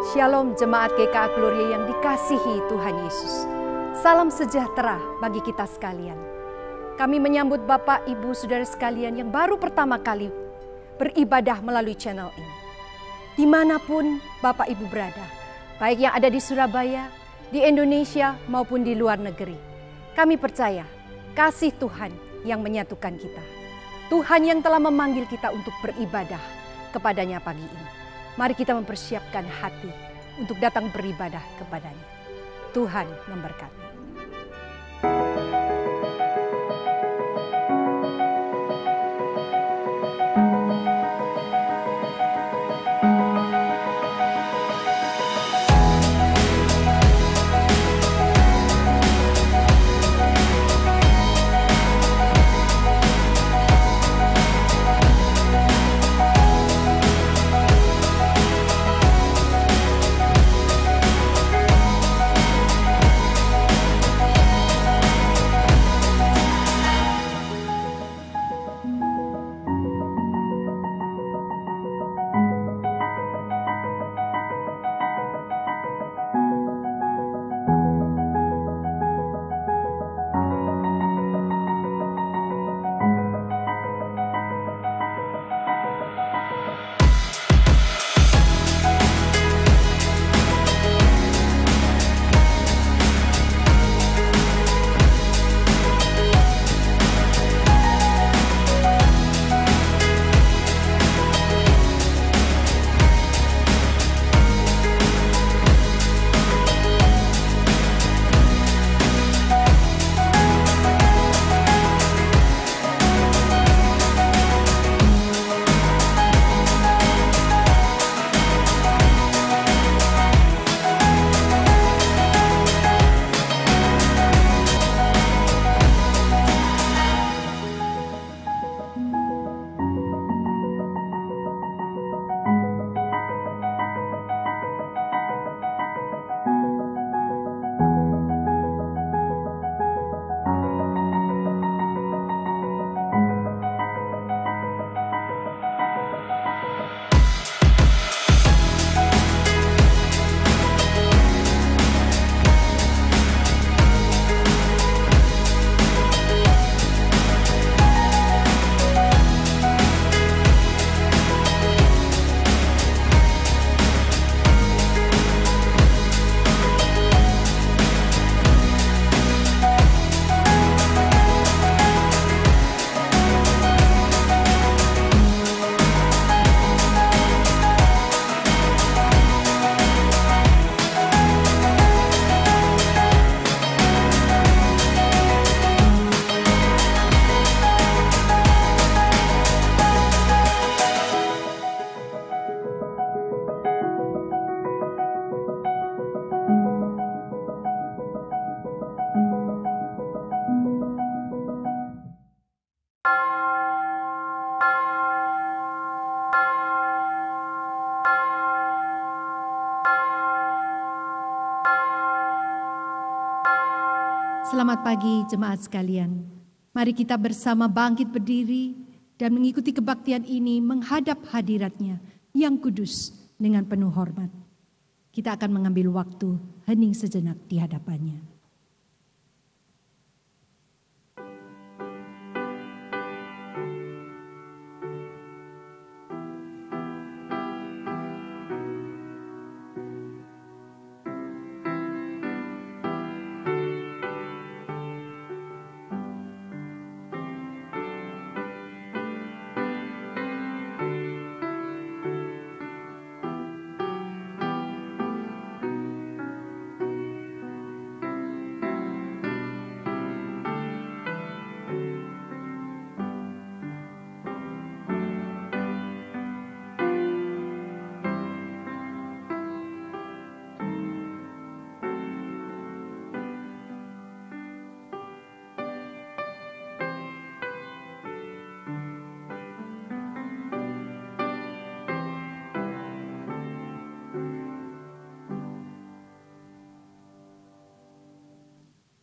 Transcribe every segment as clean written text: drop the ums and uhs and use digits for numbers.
Shalom jemaat GKA Gloria yang dikasihi Tuhan Yesus. Salam sejahtera bagi kita sekalian. Kami menyambut Bapak, Ibu, Saudara sekalian yang baru pertama kali beribadah melalui channel ini. Dimanapun Bapak Ibu berada, baik yang ada di Surabaya, di Indonesia maupun di luar negeri. Kami percaya kasih Tuhan yang menyatukan kita. Tuhan yang telah memanggil kita untuk beribadah kepadanya pagi ini. Mari kita mempersiapkan hati untuk datang beribadah kepadanya. Tuhan memberkati. Selamat pagi jemaat sekalian. Mari kita bersama bangkit berdiri dan mengikuti kebaktian ini menghadap hadiratnya yang kudus dengan penuh hormat. Kita akan mengambil waktu hening sejenak di hadapannya.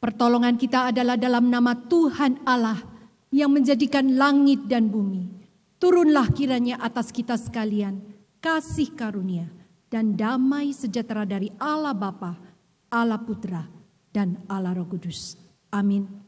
Pertolongan kita adalah dalam nama Tuhan Allah yang menjadikan langit dan bumi. Turunlah kiranya atas kita sekalian kasih karunia, dan damai sejahtera dari Allah Bapa, Allah Putra, dan Allah Roh Kudus. Amin.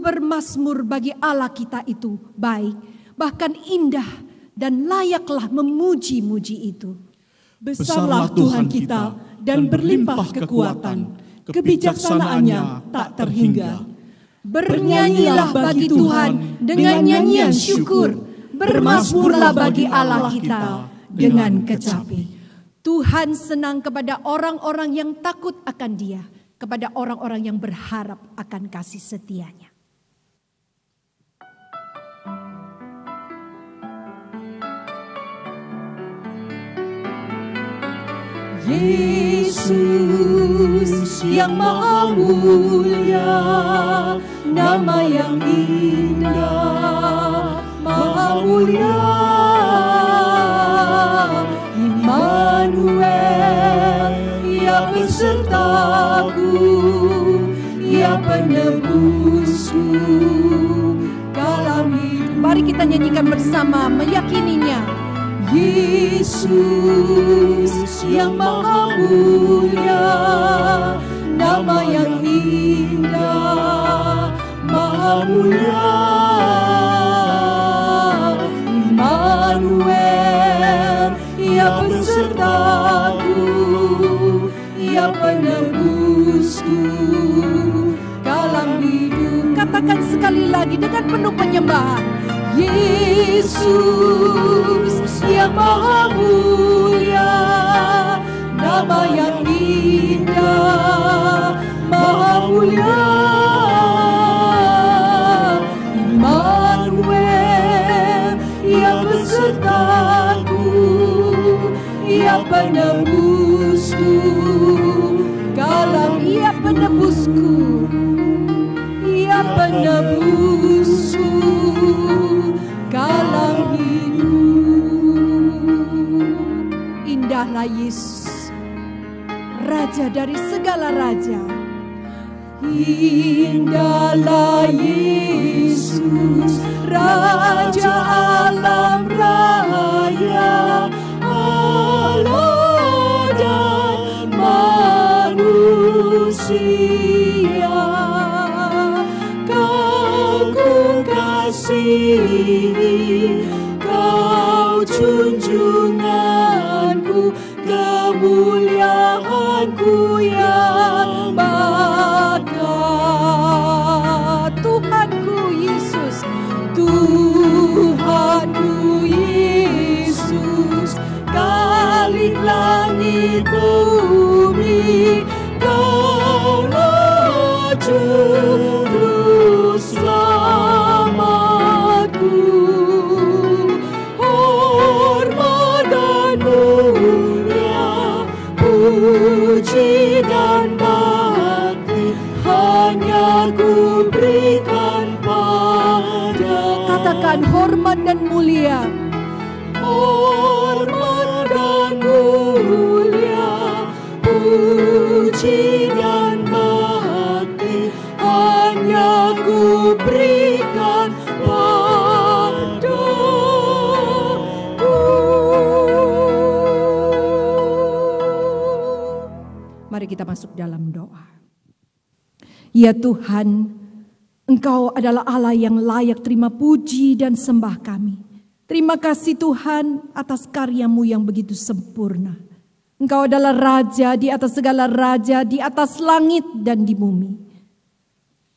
Bermasmur bagi Allah kita itu baik, bahkan indah, dan layaklah memuji-muji itu. Besarlah Tuhan kita dan berlimpah kekuatan, kebijaksanaannya tak terhingga. Bernyanyilah bagi Tuhan dengan nyanyian syukur, bermasmurlah bagi Allah kita dengan kecapi. Tuhan senang kepada orang-orang yang takut akan Dia, kepada orang-orang yang berharap akan kasih setia-Nya. Yesus yang Maha Mulia, nama yang indah, Maha Mulia. Immanuel, Ia besertaku, Ia penebusku dalam hidup. Mari kita nyanyikan bersama, meyakininya. Yesus yang Maha Mulia, nama yang indah, Maha Mulia. Immanuel, Ia besertaku, Ia penebusku dalam hidup. Katakan sekali lagi dengan penuh penyembahan. Yesus yang Maha Mulia, nama yang indah, Maha Mulia. Immanuel, Ia besertaku, Ia penebusku dalam. Ia penebusku, Ia penebusku dalam hidup. Indahlah Yesus, Raja dari segala raja. Indahlah Yesus, Raja alam raya, Allah dan manusia. Kau ku kasihi, Kau junjunganku, kemuliaanku yang bakal. Tuhanku Yesus, Tuhanku Yesus, Khalik langit bumi, Kaulah juru selamatku. Hormat dan mulia, puji dan bakti hanya ku berikan pada. katakan hormat dan mulia. Hormat dan mulia, puji dan bakti hanya ku berikan padamu. Mari kita masuk dalam doa. Ya Tuhan, Engkau adalah Allah yang layak terima puji dan sembah kami. Terima kasih Tuhan atas karya-Mu yang begitu sempurna. Engkau adalah Raja di atas segala raja, di atas langit dan di bumi.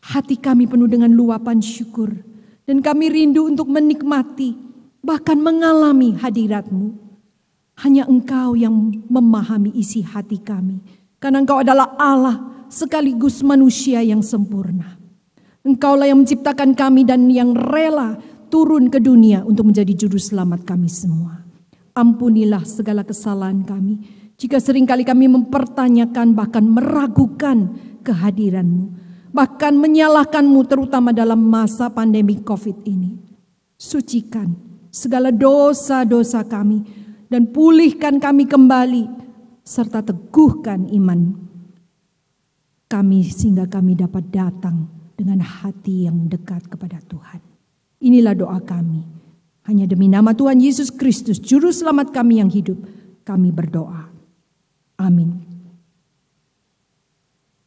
Hati kami penuh dengan luapan syukur, dan kami rindu untuk menikmati, bahkan mengalami hadirat-Mu. Hanya Engkau yang memahami isi hati kami, Karena Engkau adalah Allah sekaligus manusia yang sempurna. Engkaulah yang menciptakan kami dan yang rela turun ke dunia untuk menjadi juru selamat kami semua. Ampunilah segala kesalahan kami, jika seringkali kami mempertanyakan bahkan meragukan kehadiran-Mu, bahkan menyalahkan-Mu terutama dalam masa pandemi COVID ini. Sucikan segala dosa-dosa kami dan pulihkan kami kembali, serta teguhkan iman kami sehingga kami dapat datang dengan hati yang dekat kepada Tuhan. Inilah doa kami. Hanya demi nama Tuhan Yesus Kristus, Juru Selamat kami yang hidup, kami berdoa. Amin.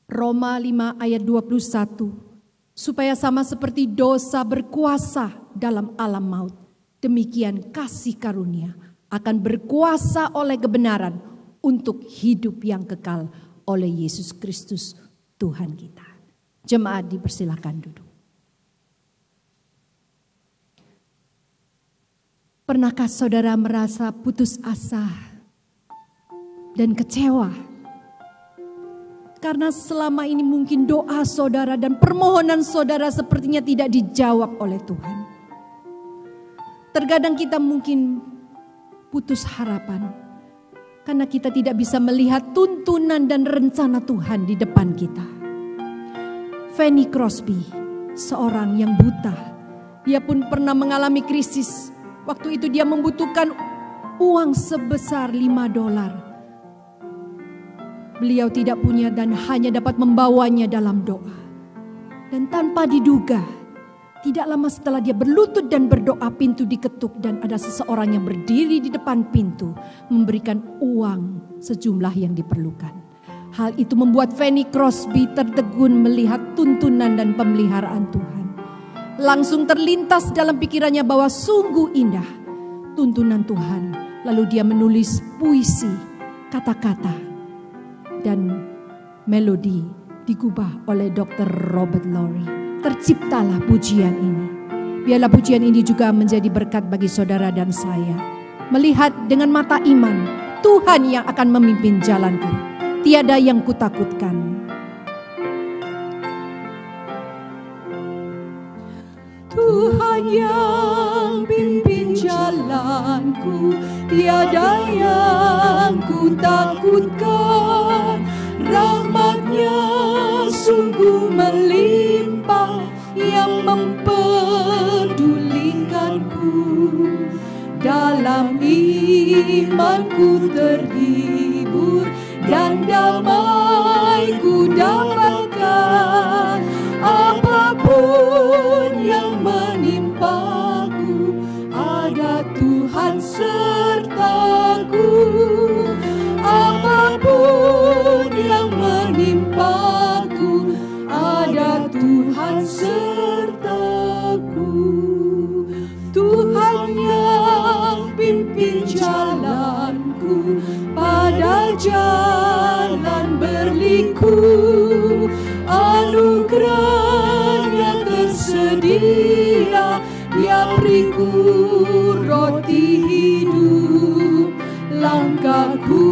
Roma 5 ayat 21. Supaya sama seperti dosa berkuasa dalam alam maut, demikian kasih karunia akan berkuasa oleh kebenaran untuk hidup yang kekal oleh Yesus Kristus Tuhan kita. Jemaat dipersilakan duduk. Pernahkah saudara merasa putus asa dan kecewa? Karena selama ini mungkin doa saudara dan permohonan saudara sepertinya tidak dijawab oleh Tuhan. Terkadang kita mungkin putus harapan karena kita tidak bisa melihat tuntunan dan rencana Tuhan di depan kita. Fanny Crosby, seorang yang buta, dia pun pernah mengalami krisis. Waktu itu dia membutuhkan uang sebesar $5. Beliau tidak punya dan hanya dapat membawanya dalam doa. Dan tanpa diduga, tidak lama setelah dia berlutut dan berdoa, pintu diketuk dan ada seseorang yang berdiri di depan pintu memberikan uang sejumlah yang diperlukan. Hal itu membuat Fanny Crosby tertegun melihat tuntunan dan pemeliharaan Tuhan. Langsung terlintas dalam pikirannya bahwa sungguh indah tuntunan Tuhan. Lalu dia menulis puisi, kata-kata, dan melodi digubah oleh Dr. Robert Lowry. Terciptalah pujian ini. Biarlah pujian ini juga menjadi berkat bagi saudara dan saya. Melihat dengan mata iman, Tuhan yang akan memimpin jalanku. Tiada yang kutakutkan. Tuhan yang pimpin jalanku, tiada yang kutakutkan. Rahmat-Nya sungguh melimpah yang mempedulikanku. Dalam imanku terhibur dan damai ku dapatkan. Apapun yang menimpaku, ada Tuhan sertaku. Apapun yang menimpaku, ada Tuhan sertaku. Tuhan yang pimpin jalanku, pada jalan berliku. Anugerah-Nya tersedia, Dia beriku roti hidup. Langkahku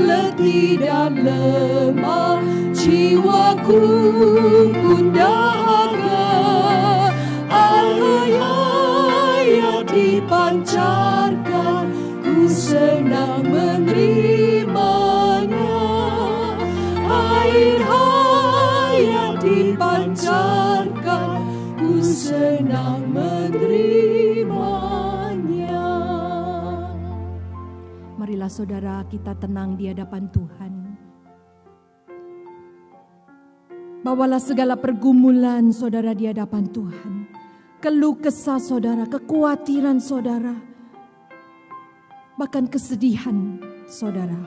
letih dan lemah, jiwaku pun dahaga. Ayat-ayat dipancarkan, ku senang menerimanya. Air hayat dipancarkan, ku senang menerimanya. Marilah saudara kita tenang di hadapan Tuhan. Bawalah segala pergumulan saudara di hadapan Tuhan. Keluh kesah saudara, kekhawatiran saudara, bahkan kesedihan saudara.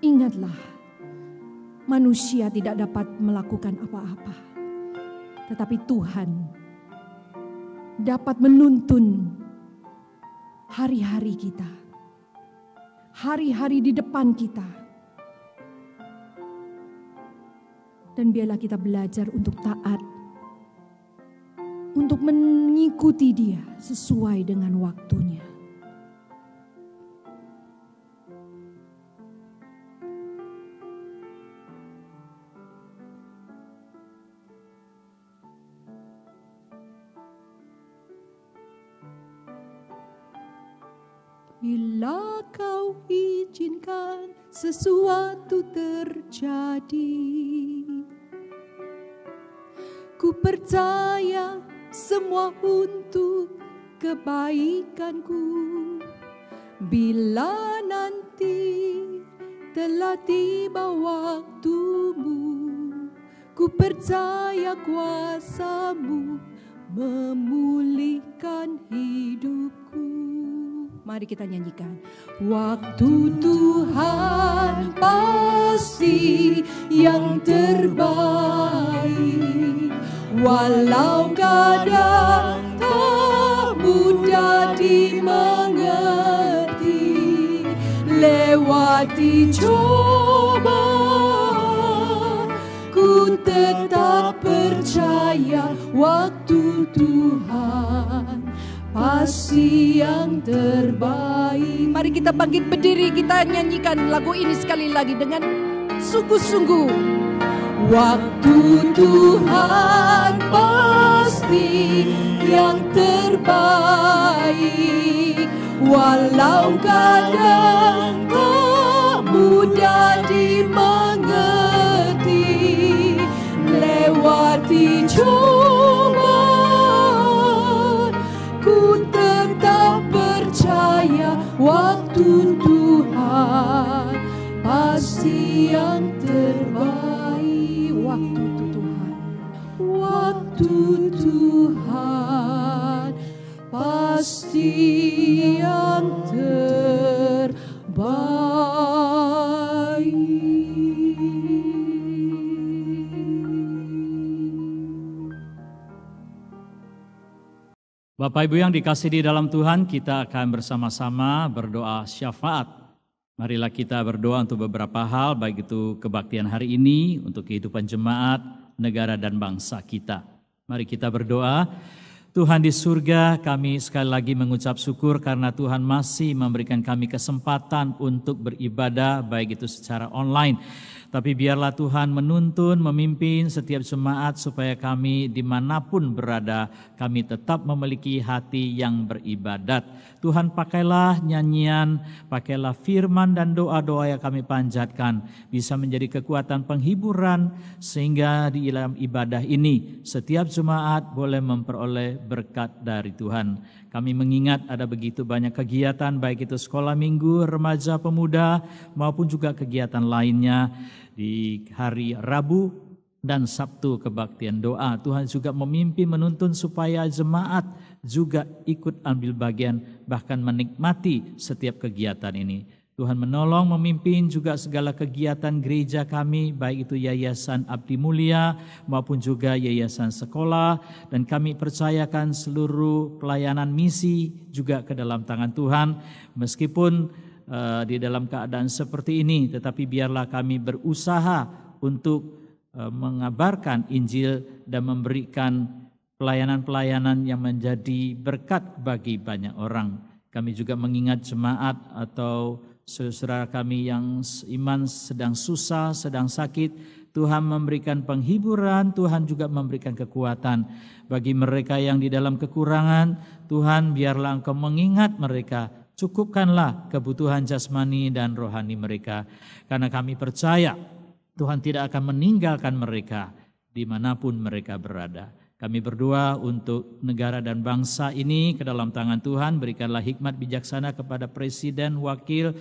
Ingatlah, manusia tidak dapat melakukan apa-apa, tetapi Tuhan dapat menuntun hari-hari kita, hari-hari di depan kita. Dan biarlah kita belajar untuk taat, untuk mengikuti Dia sesuai dengan waktunya. bila kau izinkan sesuatu terjadi. Ku percaya semua untuk kebaikanku. Bila nanti telah tiba waktumu, ku percaya kuasa-Mu memulihkan hidupku. Mari kita nyanyikan. Waktu Tuhan pasti yang terbaik, walau kadang tak mudah dimengerti. Lewati cobaan, ku tetap percaya waktu Tuhan pasti yang terbaik. Mari kita bangkit berdiri, kita nyanyikan lagu ini sekali lagi dengan sungguh-sungguh. Waktu Tuhan pasti yang terbaik, walau kadang tak mudah dimengerti. Lewati cobaan, ku tetap percaya waktu Tuhan pasti yang terbaik. Waktu Tuhan pasti yang terbaik. Bapak Ibu yang dikasihi di dalam Tuhan, kita akan bersama-sama berdoa syafaat. Marilah kita berdoa untuk beberapa hal, baik itu kebaktian hari ini, untuk kehidupan jemaat, negara dan bangsa kita. Mari kita berdoa. Tuhan di surga, kami sekali lagi mengucap syukur karena Tuhan masih memberikan kami kesempatan untuk beribadah, baik itu secara online. Tapi biarlah Tuhan menuntun, memimpin setiap jemaat supaya kami dimanapun berada, kami tetap memiliki hati yang beribadat. Tuhan, pakailah nyanyian, pakailah firman dan doa-doa yang kami panjatkan, bisa menjadi kekuatan penghiburan, sehingga di dalam ibadah ini setiap jemaat boleh memperoleh berkat dari Tuhan. Kami mengingat ada begitu banyak kegiatan, baik itu sekolah minggu, remaja, pemuda, maupun juga kegiatan lainnya. Di hari Rabu dan Sabtu kebaktian doa, Tuhan juga memimpin, menuntun supaya jemaat juga ikut ambil bagian, bahkan menikmati setiap kegiatan ini. Tuhan menolong, memimpin juga segala kegiatan gereja kami, baik itu Yayasan Abdi Mulia maupun juga Yayasan Sekolah, dan kami percayakan seluruh pelayanan misi juga ke dalam tangan Tuhan. Meskipun di dalam keadaan seperti ini, tetapi biarlah kami berusaha untuk mengabarkan Injil dan memberikan pelayanan-pelayanan yang menjadi berkat bagi banyak orang. Kami juga mengingat jemaat atau saudara kami yang iman sedang susah, sedang sakit. Tuhan memberikan penghiburan, Tuhan juga memberikan kekuatan. Bagi mereka yang di dalam kekurangan, Tuhan biarlah Engkau mengingat mereka. Cukupkanlah kebutuhan jasmani dan rohani mereka. Karena kami percaya Tuhan tidak akan meninggalkan mereka dimanapun mereka berada. Kami berdoa untuk negara dan bangsa ini ke dalam tangan Tuhan. Berikanlah hikmat bijaksana kepada Presiden, Wakil,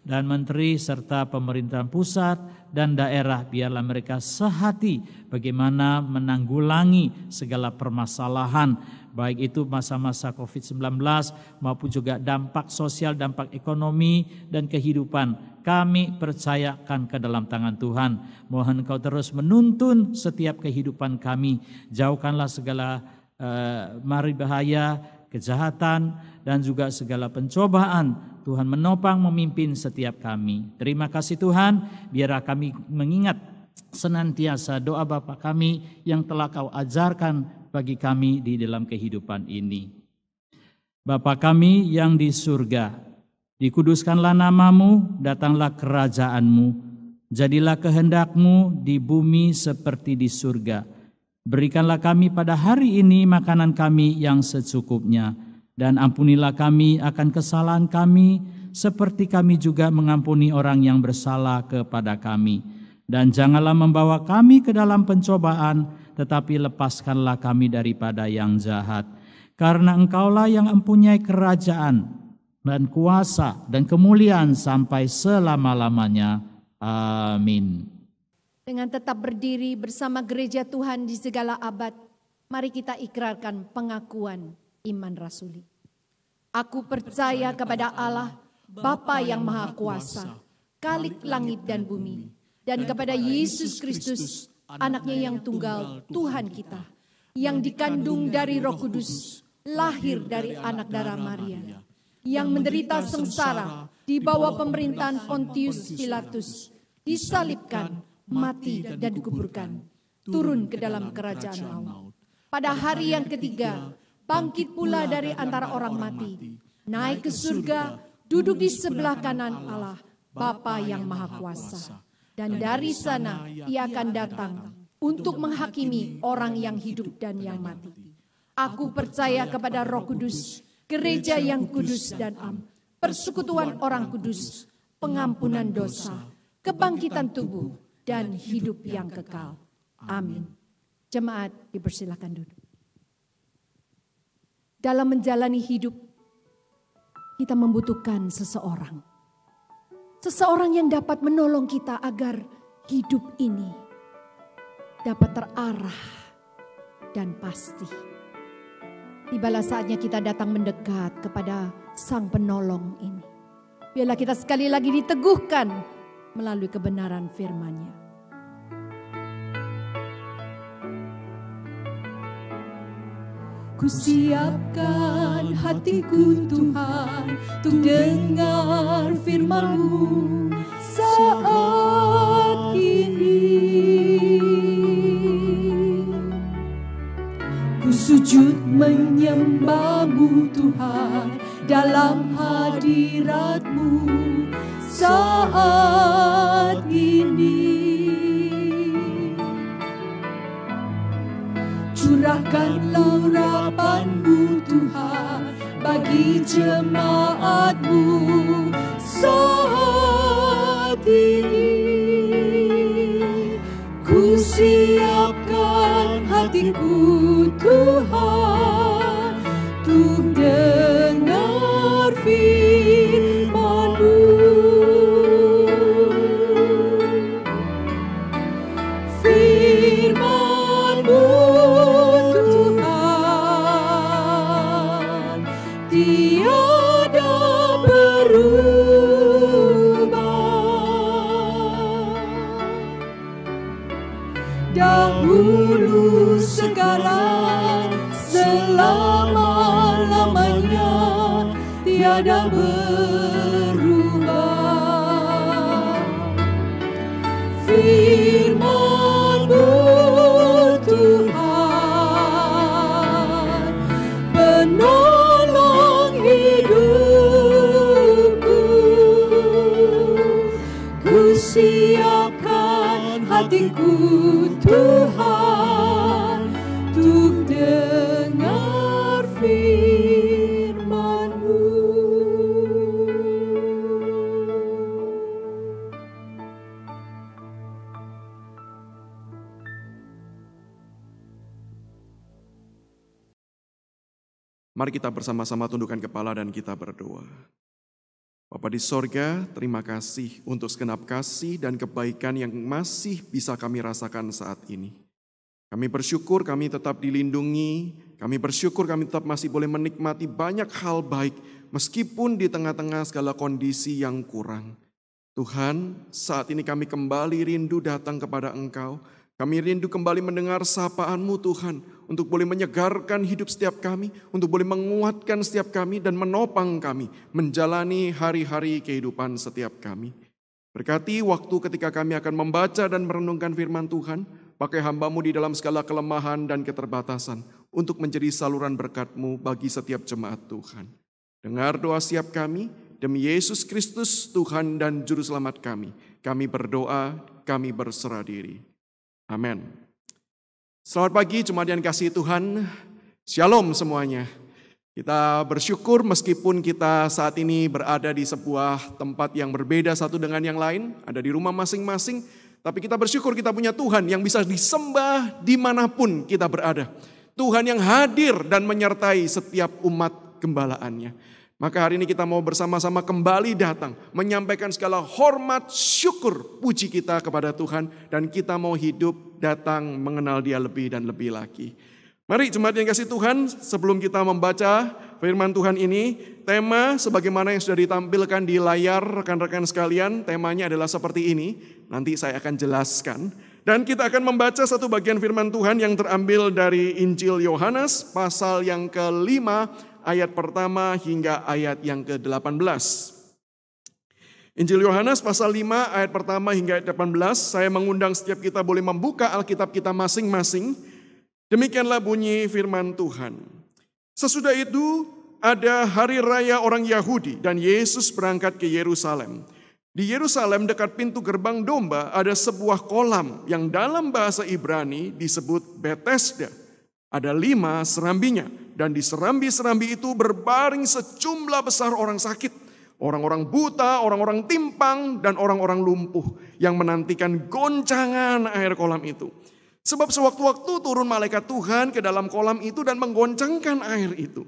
dan Menteri, serta pemerintahan pusat dan daerah. Biarlah mereka sehati bagaimana menanggulangi segala permasalahan, baik itu masa-masa COVID-19 maupun juga dampak sosial, dampak ekonomi dan kehidupan. Kami percayakan ke dalam tangan Tuhan. Mohon Engkau terus menuntun setiap kehidupan kami. Jauhkanlah segala mara bahaya, kejahatan, dan juga segala pencobaan. Tuhan menopang, memimpin setiap kami. Terima kasih Tuhan, biarlah kami mengingat senantiasa doa Bapa kami yang telah Kau ajarkan bagi kami di dalam kehidupan ini. Bapa kami yang di surga, dikuduskanlah namamu, datanglah kerajaanmu, jadilah kehendak-Mu di bumi seperti di surga. Berikanlah kami pada hari ini makanan kami yang secukupnya, Dan ampunilah kami akan kesalahan kami, seperti kami juga mengampuni orang yang bersalah kepada kami. Dan janganlah membawa kami ke dalam pencobaan, tetapi lepaskanlah kami daripada yang jahat. Karena Engkaulah yang mempunyai kerajaan dan kuasa dan kemuliaan sampai selama-lamanya. Amin. Dengan tetap berdiri bersama gereja Tuhan di segala abad, mari kita ikrarkan pengakuan iman rasuli. Aku percaya kepada Allah, Bapa yang Maha Kuasa, Khalik langit dan bumi, dan kepada Yesus Kristus, Anaknya yang tunggal, Tuhan kita, yang dikandung dari Roh Kudus, lahir dari anak darah Maria, yang menderita sengsara di bawah pemerintahan Pontius Pilatus, disalibkan, mati dan dikuburkan, turun ke dalam kerajaan maut. Pada hari yang ketiga, bangkit pula dari antara orang mati, naik ke surga, duduk di sebelah kanan Allah, Bapa yang Maha Kuasa. Dan dari sana Ia akan datang untuk menghakimi orang yang hidup dan yang mati. Aku percaya kepada Roh Kudus, gereja yang kudus dan am, persekutuan orang kudus, pengampunan dosa, kebangkitan tubuh, dan hidup yang kekal. Amin. Jemaat dipersilakan duduk. Dalam menjalani hidup, kita membutuhkan seseorang. Seseorang yang dapat menolong kita agar hidup ini dapat terarah dan pasti. Tibalah saatnya kita datang mendekat kepada Sang Penolong ini. Biarlah kita sekali lagi diteguhkan melalui kebenaran firman-Nya. Ku siapkan hatiku Tuhan untuk dengar firman-Mu saat ini. Ku sujud menyembah-Mu Tuhan dalam hadirat-Mu saat ini. Curahkanlah urapan-Mu Tuhan bagi jemaat-Mu saat ini. Ku siapkan hatiku Tuhan untuk dengar firman-Mu. Firman-Mu tiada berubah, dahulu sekarang selama-lamanya tiada berubah. Firman-Mu Tuhan penolong hidupku. Ku siapkan hatiku Tuhan untuk dengar firman-Mu. Mari kita bersama-sama tundukkan kepala dan kita berdoa. Bapa di sorga, terima kasih untuk segenap kasih dan kebaikan yang masih bisa kami rasakan saat ini. Kami bersyukur kami tetap dilindungi, kami bersyukur kami tetap masih boleh menikmati banyak hal baik meskipun di tengah-tengah segala kondisi yang kurang. Tuhan, saat ini kami kembali rindu datang kepada Engkau. Kami rindu kembali mendengar sapaan-Mu Tuhan, untuk boleh menyegarkan hidup setiap kami, untuk boleh menguatkan setiap kami dan menopang kami menjalani hari-hari kehidupan setiap kami. Berkati waktu ketika kami akan membaca dan merenungkan firman Tuhan, pakai hamba-Mu di dalam segala kelemahan dan keterbatasan untuk menjadi saluran berkat-Mu bagi setiap jemaat Tuhan. Dengar doa setiap kami, demi Yesus Kristus Tuhan dan Juru Selamat kami. Kami berdoa, kami berserah diri. Amin. Selamat pagi jemaat yang kasih Tuhan. Shalom semuanya. Kita bersyukur meskipun kita saat ini berada di sebuah tempat yang berbeda satu dengan yang lain, ada di rumah masing-masing, tapi kita bersyukur kita punya Tuhan yang bisa disembah dimanapun kita berada. Tuhan yang hadir dan menyertai setiap umat gembalaannya. Maka hari ini kita mau bersama-sama kembali datang, menyampaikan segala hormat, syukur, puji kita kepada Tuhan, dan kita mau hidup datang mengenal Dia lebih dan lebih lagi. Mari jemaat yang kasih Tuhan, sebelum kita membaca firman Tuhan ini, tema sebagaimana yang sudah ditampilkan di layar rekan-rekan sekalian, temanya adalah seperti ini. Nanti saya akan jelaskan. Dan kita akan membaca satu bagian firman Tuhan yang terambil dari Injil Yohanes, pasal yang ke-5, ayat pertama hingga ayat yang ke-18. Injil Yohanes pasal 5 ayat pertama hingga ayat 18, saya mengundang setiap kita boleh membuka Alkitab kita masing-masing. Demikianlah bunyi firman Tuhan. Sesudah itu ada hari raya orang Yahudi dan Yesus berangkat ke Yerusalem. Di Yerusalem dekat pintu gerbang domba ada sebuah kolam yang dalam bahasa Ibrani disebut Bethesda. Ada 5 serambinya dan di serambi-serambi itu berbaring sejumlah besar orang sakit. Orang-orang buta, orang-orang timpang dan orang-orang lumpuh yang menantikan goncangan air kolam itu. Sebab sewaktu-waktu turun malaikat Tuhan ke dalam kolam itu dan menggoncangkan air itu.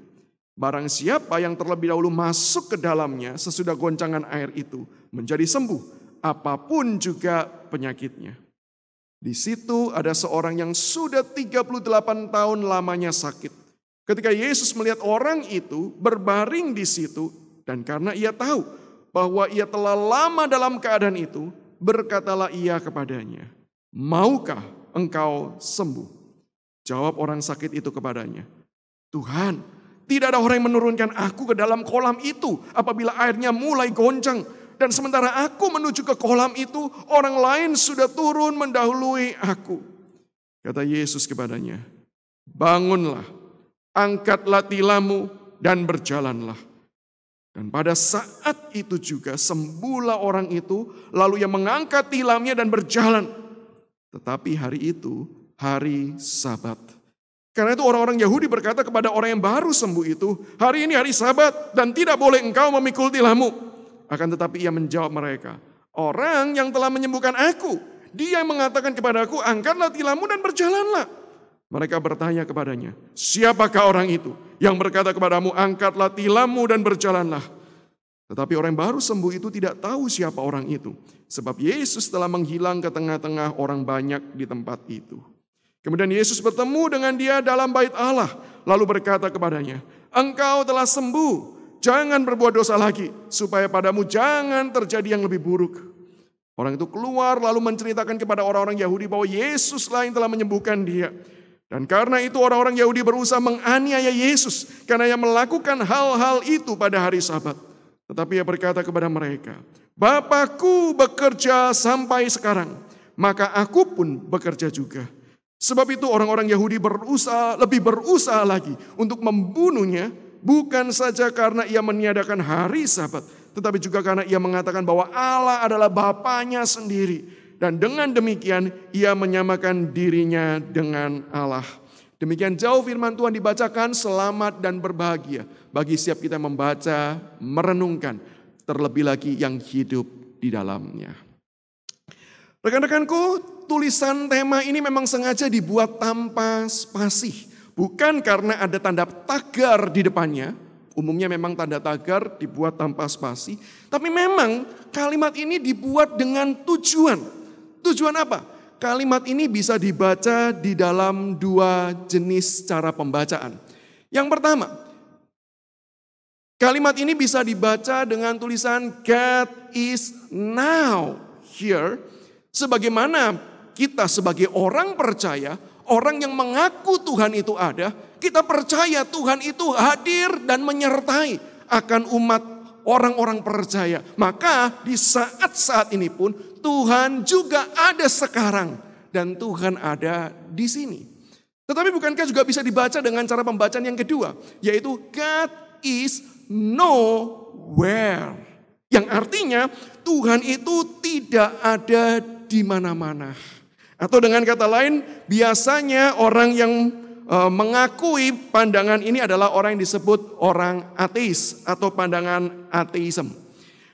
Barang siapa yang terlebih dahulu masuk ke dalamnya sesudah goncangan air itu menjadi sembuh, apapun juga penyakitnya. Di situ ada seorang yang sudah 38 tahun lamanya sakit. Ketika Yesus melihat orang itu berbaring di situ dan karena ia tahu bahwa ia telah lama dalam keadaan itu, berkatalah ia kepadanya, "Maukah engkau sembuh?" Jawab orang sakit itu kepadanya, "Tuhan, tidak ada orang yang menurunkan aku ke dalam kolam itu apabila airnya mulai goncang. Dan sementara aku menuju ke kolam itu, orang lain sudah turun mendahului aku." Kata Yesus kepadanya, "Bangunlah, angkatlah tilammu dan berjalanlah." Dan pada saat itu juga sembuhlah orang itu, lalu ia mengangkat tilamnya dan berjalan. Tetapi hari itu hari Sabat. Karena itu orang-orang Yahudi berkata kepada orang yang baru sembuh itu, "Hari ini hari Sabat dan tidak boleh engkau memikul tilammu." Akan tetapi ia menjawab mereka, "Orang yang telah menyembuhkan aku, dia yang mengatakan kepadaku, angkatlah tilammu dan berjalanlah." Mereka bertanya kepadanya, "Siapakah orang itu yang berkata kepadamu, angkatlah tilammu dan berjalanlah?" Tetapi orang yang baru sembuh itu tidak tahu siapa orang itu, sebab Yesus telah menghilang ke tengah-tengah orang banyak di tempat itu. Kemudian Yesus bertemu dengan dia dalam bait Allah, lalu berkata kepadanya, "Engkau telah sembuh, jangan berbuat dosa lagi, supaya padamu jangan terjadi yang lebih buruk." Orang itu keluar lalu menceritakan kepada orang-orang Yahudi bahwa Yesuslah yang telah menyembuhkan dia. Dan karena itu orang-orang Yahudi berusaha menganiaya Yesus karena ia melakukan hal-hal itu pada hari Sabat. Tetapi ia berkata kepada mereka, "Bapakku bekerja sampai sekarang, maka aku pun bekerja juga." Sebab itu orang-orang Yahudi lebih berusaha lagi untuk membunuhnya, bukan saja karena ia meniadakan hari Sabat, tetapi juga karena ia mengatakan bahwa Allah adalah Bapanya sendiri. Dan dengan demikian ia menyamakan dirinya dengan Allah. Demikian jauh firman Tuhan dibacakan, selamat dan berbahagia bagi setiap kita membaca, merenungkan, terlebih lagi yang hidup di dalamnya. Rekan-rekanku, tulisan tema ini memang sengaja dibuat tanpa spasi. Bukan karena ada tanda tagar di depannya, umumnya memang tanda tagar dibuat tanpa spasi. Tapi memang kalimat ini dibuat dengan tujuan. Tujuan apa? Kalimat ini bisa dibaca di dalam 2 jenis cara pembacaan. Yang pertama, kalimat ini bisa dibaca dengan tulisan God is now here. Sebagaimana kita sebagai orang percaya, orang yang mengaku Tuhan itu ada, kita percaya Tuhan itu hadir dan menyertai akan umat orang-orang percaya. Maka di saat-saat ini pun Tuhan juga ada sekarang dan Tuhan ada di sini. Tetapi bukankah juga bisa dibaca dengan cara pembacaan yang kedua, yaitu God is nowhere. Yang artinya Tuhan itu tidak ada di mana-mana. Atau dengan kata lain, biasanya orang yang mengakui pandangan ini adalah orang yang disebut orang ateis atau pandangan ateisme.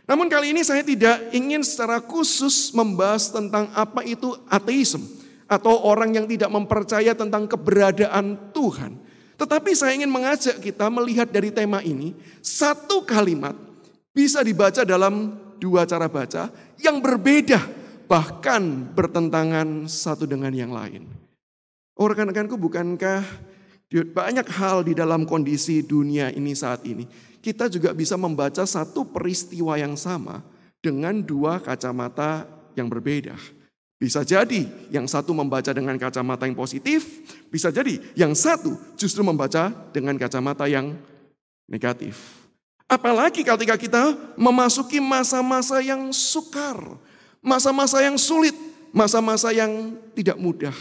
Namun kali ini saya tidak ingin secara khusus membahas tentang apa itu ateisme atau orang yang tidak mempercaya tentang keberadaan Tuhan. Tetapi saya ingin mengajak kita melihat dari tema ini, satu kalimat bisa dibaca dalam dua cara baca yang berbeda, bahkan bertentangan satu dengan yang lain. Oh rekan-rekanku, bukankah banyak hal di dalam kondisi dunia ini saat ini, kita juga bisa membaca satu peristiwa yang sama dengan dua kacamata yang berbeda. Bisa jadi yang satu membaca dengan kacamata yang positif, bisa jadi yang satu justru membaca dengan kacamata yang negatif. Apalagi ketika kita memasuki masa-masa yang sukar, masa-masa yang sulit, masa-masa yang tidak mudah.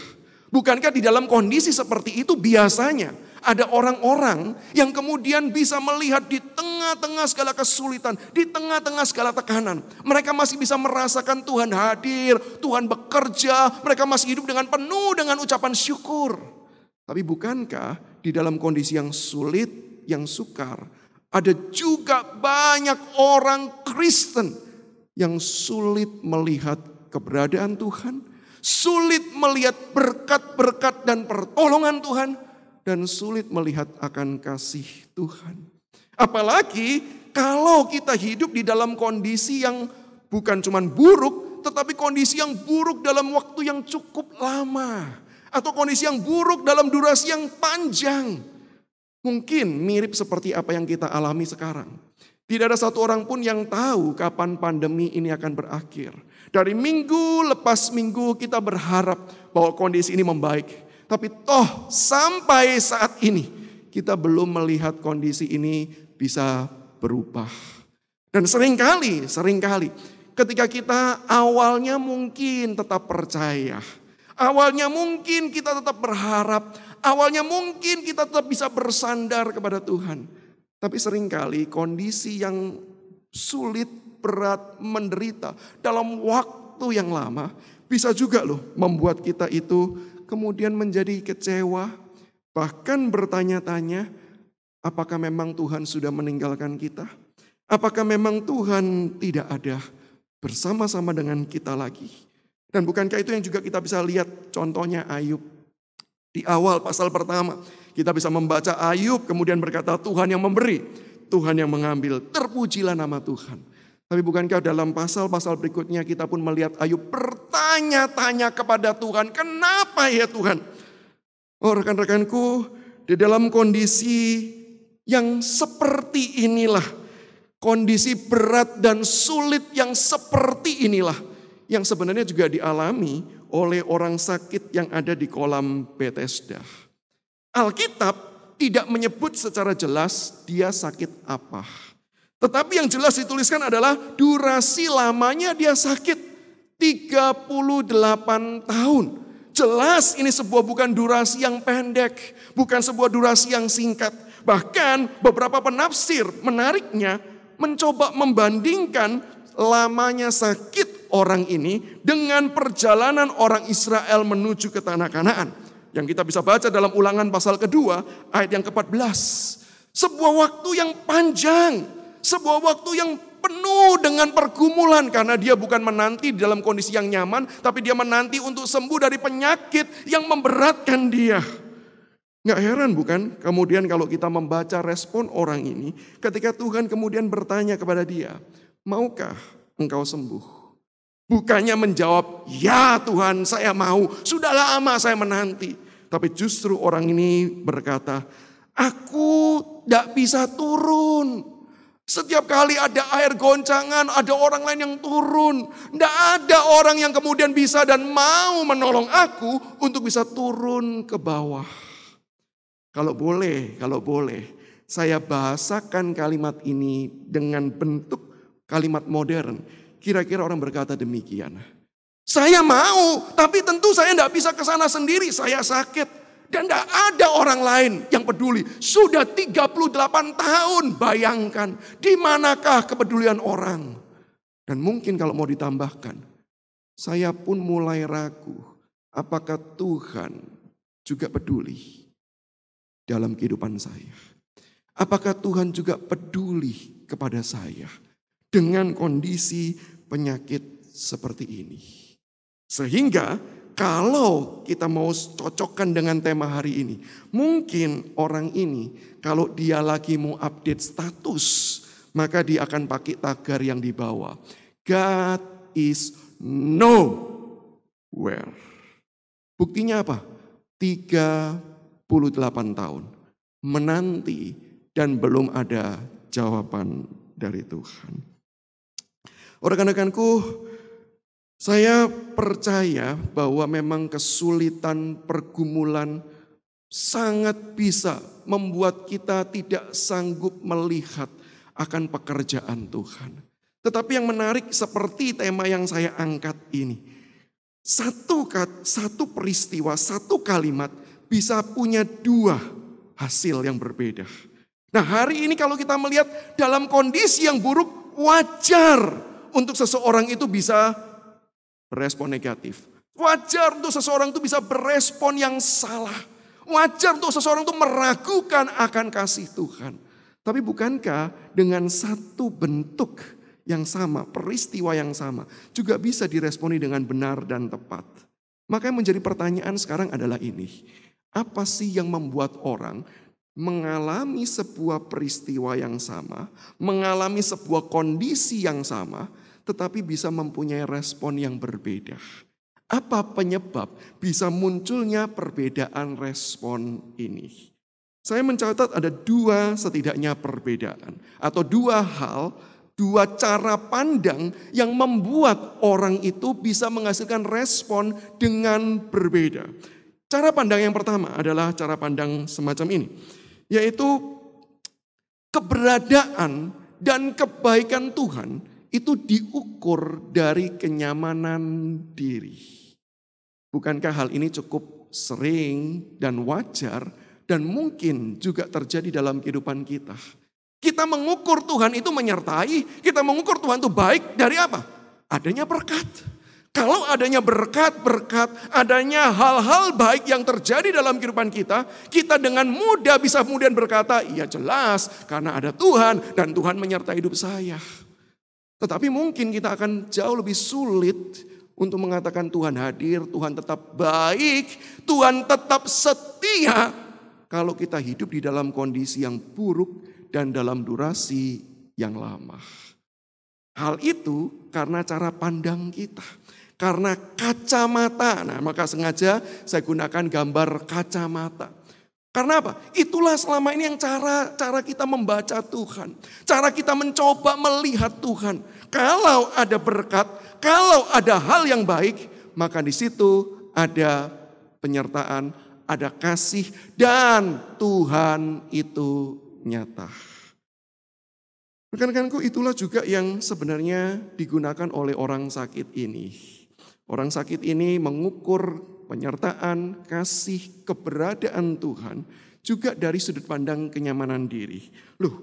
Bukankah di dalam kondisi seperti itu biasanya ada orang-orang yang kemudian bisa melihat di tengah-tengah segala kesulitan, di tengah-tengah segala tekanan. Mereka masih bisa merasakan Tuhan hadir, Tuhan bekerja, mereka masih hidup dengan penuh dengan ucapan syukur. Tapi bukankah di dalam kondisi yang sulit, yang sukar, ada juga banyak orang Kristen yang sulit melihat keberadaan Tuhan, sulit melihat berkat-berkat dan pertolongan Tuhan, dan sulit melihat akan kasih Tuhan. Apalagi kalau kita hidup di dalam kondisi yang bukan cuma buruk, tetapi kondisi yang buruk dalam waktu yang cukup lama. Atau kondisi yang buruk dalam durasi yang panjang. Mungkin mirip seperti apa yang kita alami sekarang. Tidak ada satu orang pun yang tahu kapan pandemi ini akan berakhir. Dari minggu lepas minggu kita berharap bahwa kondisi ini membaik. Tapi toh sampai saat ini kita belum melihat kondisi ini bisa berubah. Dan seringkali ketika kita awalnya mungkin tetap percaya, awalnya mungkin kita tetap berharap, awalnya mungkin kita tetap bisa bersandar kepada Tuhan. Tapi seringkali kondisi yang sulit, berat, menderita dalam waktu yang lama bisa juga loh membuat kita itu kemudian menjadi kecewa, bahkan bertanya-tanya, apakah memang Tuhan sudah meninggalkan kita? Apakah memang Tuhan tidak ada bersama-sama dengan kita lagi? Dan bukankah itu yang juga kita bisa lihat contohnya Ayub. Di awal pasal pertama kita bisa membaca Ayub kemudian berkata Tuhan yang memberi, Tuhan yang mengambil, terpujilah nama Tuhan. Tapi bukankah dalam pasal-pasal berikutnya kita pun melihat Ayub bertanya-tanya kepada Tuhan, kenapa ya Tuhan? Oh rekan-rekanku, di dalam kondisi yang seperti inilah, kondisi berat dan sulit yang seperti inilah, yang sebenarnya juga dialami oleh orang sakit yang ada di kolam Bethesda. Alkitab tidak menyebut secara jelas dia sakit apa. Tetapi yang jelas dituliskan adalah durasi lamanya dia sakit 38 tahun. Jelas ini sebuah bukan durasi yang pendek, bukan sebuah durasi yang singkat. Bahkan beberapa penafsir menariknya mencoba membandingkan lamanya sakit orang ini dengan perjalanan orang Israel menuju ke tanah Kanaan. Yang kita bisa baca dalam Ulangan pasal kedua ayat yang ke-14. Sebuah waktu yang panjang, sebuah waktu yang penuh dengan pergumulan karena dia bukan menanti dalam kondisi yang nyaman, tapi dia menanti untuk sembuh dari penyakit yang memberatkan dia. Nggak heran bukan kemudian kalau kita membaca respon orang ini ketika Tuhan kemudian bertanya kepada dia, maukah engkau sembuh? Bukannya menjawab, ya Tuhan saya mau, sudah lama saya menanti. Tapi justru orang ini berkata, aku tidak bisa turun. Setiap kali ada air goncangan, ada orang lain yang turun. Tidak ada orang yang kemudian bisa dan mau menolong aku untuk bisa turun ke bawah. Kalau boleh, saya bahasakan kalimat ini dengan bentuk kalimat modern. Kira-kira orang berkata demikian. Saya mau, tapi tentu saya tidak bisa ke sana sendiri. Saya sakit dan tidak ada orang lain yang peduli. Sudah 38 tahun, bayangkan di manakah kepedulian orang. Dan mungkin kalau mau ditambahkan, saya pun mulai ragu apakah Tuhan juga peduli. dalam kehidupan saya? Apakah Tuhan juga peduli kepada saya dengan kondisi penyakit seperti ini? Sehingga kalau kita mau cocokkan dengan tema hari ini, mungkin orang ini kalau dia lagi mau update status, maka dia akan pakai tagar yang di bawah. God is nowhere. Buktinya apa? 38 tahun menanti dan belum ada jawaban dari Tuhan. Rekan-rekanku, saya percaya bahwa memang kesulitan, pergumulan sangat bisa membuat kita tidak sanggup melihat akan pekerjaan Tuhan. Tetapi yang menarik seperti tema yang saya angkat ini, satu peristiwa, satu kalimat bisa punya dua hasil yang berbeda. Nah, hari ini kalau kita melihat dalam kondisi yang buruk, wajar untuk seseorang itu bisa berespon negatif. Wajar untuk seseorang itu bisa berespon yang salah. Wajar untuk seseorang itu meragukan akan kasih Tuhan. Tapi bukankah dengan satu bentuk yang sama, peristiwa yang sama, juga bisa diresponi dengan benar dan tepat? Maka yang menjadi pertanyaan sekarang adalah ini. Apa sih yang membuat orang mengalami sebuah peristiwa yang sama, mengalami sebuah kondisi yang sama, tetapi bisa mempunyai respon yang berbeda? Apa penyebab bisa munculnya perbedaan respon ini? Saya mencatat ada dua setidaknya perbedaan atau dua hal, dua cara pandang yang membuat orang itu bisa menghasilkan respon dengan berbeda. Cara pandang yang pertama adalah cara pandang semacam ini, yaitu keberadaan dan kebaikan Tuhan itu diukur dari kenyamanan diri. Bukankah hal ini cukup sering dan wajar dan mungkin juga terjadi dalam kehidupan kita? Kita mengukur Tuhan itu menyertai, kita mengukur Tuhan itu baik dari apa? Adanya berkat. Kalau adanya berkat, adanya hal-hal baik yang terjadi dalam kehidupan kita, kita dengan mudah bisa kemudian berkata, iya jelas karena ada Tuhan dan Tuhan menyertai hidup saya. Tetapi mungkin kita akan jauh lebih sulit untuk mengatakan Tuhan hadir, Tuhan tetap baik, Tuhan tetap setia kalau kita hidup di dalam kondisi yang buruk dan dalam durasi yang lama. Hal itu karena cara pandang kita, karena kacamata. Nah, maka sengaja saya gunakan gambar kacamata. Karena apa? Itulah selama ini yang cara kita membaca Tuhan. Cara kita mencoba melihat Tuhan. Kalau ada berkat, kalau ada hal yang baik, maka di situ ada penyertaan, ada kasih, dan Tuhan itu nyata. Rekan-rekanku, itulah juga yang sebenarnya digunakan oleh orang sakit ini. Orang sakit ini mengukur penyertaan, kasih, keberadaan Tuhan juga dari sudut pandang kenyamanan diri. Loh,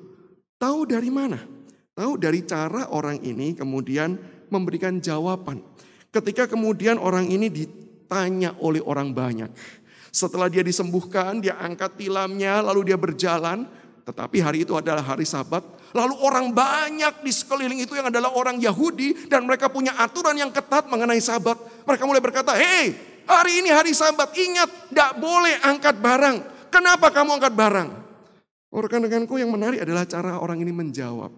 tahu dari mana? Tahu dari cara orang ini kemudian memberikan jawaban. Ketika kemudian orang ini ditanya oleh orang banyak. Setelah dia disembuhkan, dia angkat tilamnya, lalu dia berjalan. Tetapi hari itu adalah hari Sabat. Lalu orang banyak di sekeliling itu yang adalah orang Yahudi. Dan mereka punya aturan yang ketat mengenai Sabat. Mereka mulai berkata, "Hei, hari ini hari Sabat, ingat tidak boleh angkat barang. Kenapa kamu angkat barang?" Rekan-rekanku, yang menarik adalah cara orang ini menjawab.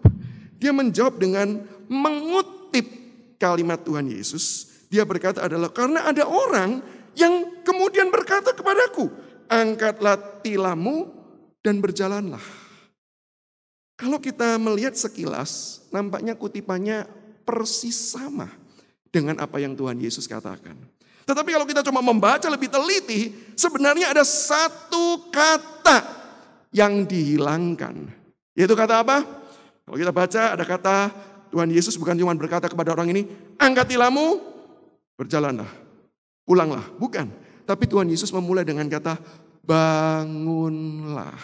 Dia menjawab dengan mengutip kalimat Tuhan Yesus. Dia berkata adalah karena ada orang yang kemudian berkata kepadaku, "Angkatlah tilammu dan berjalanlah." Kalau kita melihat sekilas, nampaknya kutipannya persis sama dengan apa yang Tuhan Yesus katakan. Tetapi kalau kita coba membaca lebih teliti, sebenarnya ada satu kata yang dihilangkan. Yaitu kata apa? Kalau kita baca ada kata Tuhan Yesus bukan cuma berkata kepada orang ini, "Angkat tilammu, berjalanlah, pulanglah." Bukan. Tapi Tuhan Yesus memulai dengan kata, "Bangunlah."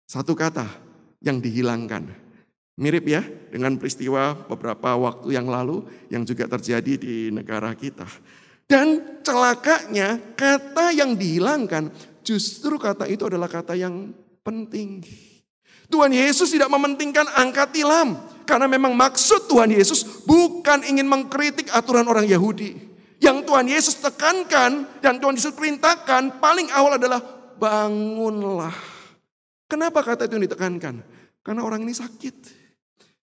Satu kata yang dihilangkan. Mirip ya dengan peristiwa beberapa waktu yang lalu yang juga terjadi di negara kita. Dan celakanya kata yang dihilangkan justru kata itu adalah kata yang penting. Tuhan Yesus tidak mementingkan angka tilam. Karena memang maksud Tuhan Yesus bukan ingin mengkritik aturan orang Yahudi. Yang Tuhan Yesus tekankan dan Tuhan Yesus perintahkan paling awal adalah bangunlah. Kenapa kata itu yang ditekankan? Karena orang ini sakit.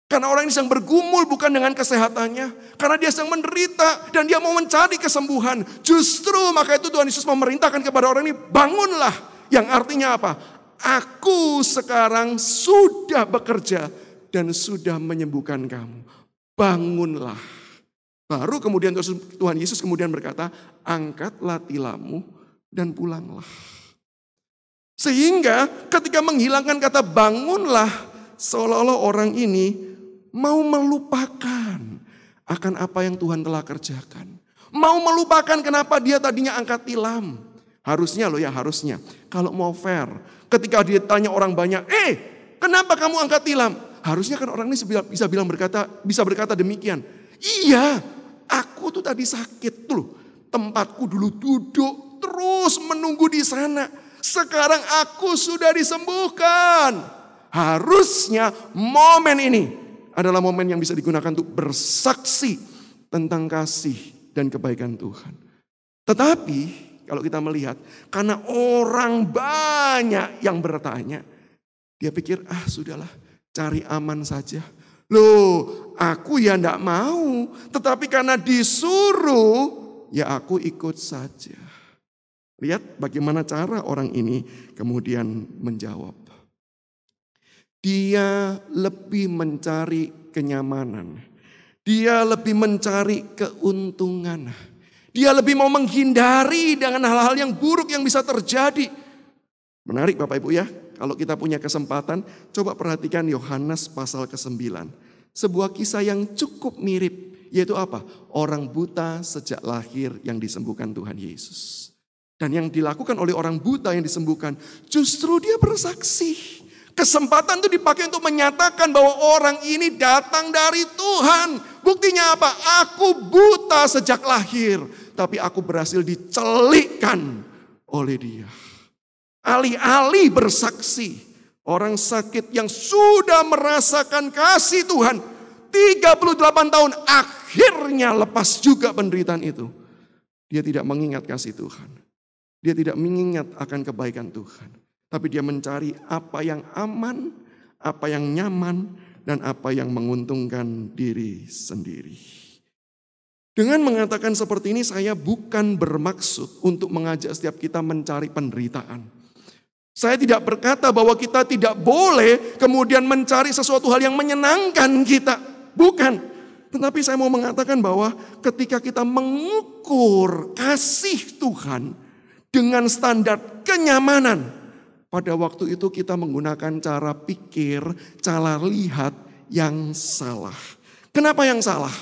Karena orang ini sedang bergumul bukan dengan kesehatannya. Karena dia sedang menderita dan dia mau mencari kesembuhan. Justru maka itu Tuhan Yesus memerintahkan kepada orang ini, bangunlah. Yang artinya apa? Aku sekarang sudah bekerja dan sudah menyembuhkan kamu. Bangunlah. Baru kemudian Tuhan Yesus kemudian berkata, angkatlah tilammu dan pulanglah. Sehingga ketika menghilangkan kata bangunlah, seolah-olah orang ini mau melupakan akan apa yang Tuhan telah kerjakan. Mau melupakan kenapa dia tadinya angkat tilam. Harusnya harusnya. Kalau mau fair, ketika dia tanya orang banyak, kenapa kamu angkat tilam? Harusnya kan orang ini bisa berkata demikian. Iya, aku tuh tadi sakit tuh. Tempatku dulu duduk terus menunggu di sana. Sekarang aku sudah disembuhkan. Harusnya momen ini adalah momen yang bisa digunakan untuk bersaksi tentang kasih dan kebaikan Tuhan. Tetapi kalau kita melihat, karena orang banyak yang bertanya, dia pikir sudahlah, cari aman saja. Loh, aku ya enggak mau. Tetapi karena disuruh, ya aku ikut saja. Lihat bagaimana cara orang ini kemudian menjawab. Dia lebih mencari kenyamanan. Dia lebih mencari keuntungan. Dia lebih mau menghindari dengan hal-hal yang buruk yang bisa terjadi. Menarik Bapak Ibu ya. Kalau kita punya kesempatan, coba perhatikan Yohanes pasal ke-9. Sebuah kisah yang cukup mirip. Yaitu apa? Orang buta sejak lahir yang disembuhkan Tuhan Yesus. Dan yang dilakukan oleh orang buta yang disembuhkan, justru dia bersaksi. Kesempatan itu dipakai untuk menyatakan bahwa orang ini datang dari Tuhan. Buktinya apa? Aku buta sejak lahir. Tapi aku berhasil dicelikkan oleh dia. Alih-alih bersaksi, orang sakit yang sudah merasakan kasih Tuhan 38 tahun akhirnya lepas juga penderitaan itu. Dia tidak mengingat kasih Tuhan. Dia tidak mengingat akan kebaikan Tuhan. Tapi dia mencari apa yang aman, apa yang nyaman, dan apa yang menguntungkan diri sendiri. Dengan mengatakan seperti ini, saya bukan bermaksud untuk mengajak setiap kita mencari penderitaan. Saya tidak berkata bahwa kita tidak boleh kemudian mencari sesuatu hal yang menyenangkan kita. Bukan. Tetapi saya mau mengatakan bahwa ketika kita mengukur kasih Tuhan dengan standar kenyamanan, pada waktu itu kita menggunakan cara pikir, cara lihat yang salah. Kenapa yang salah?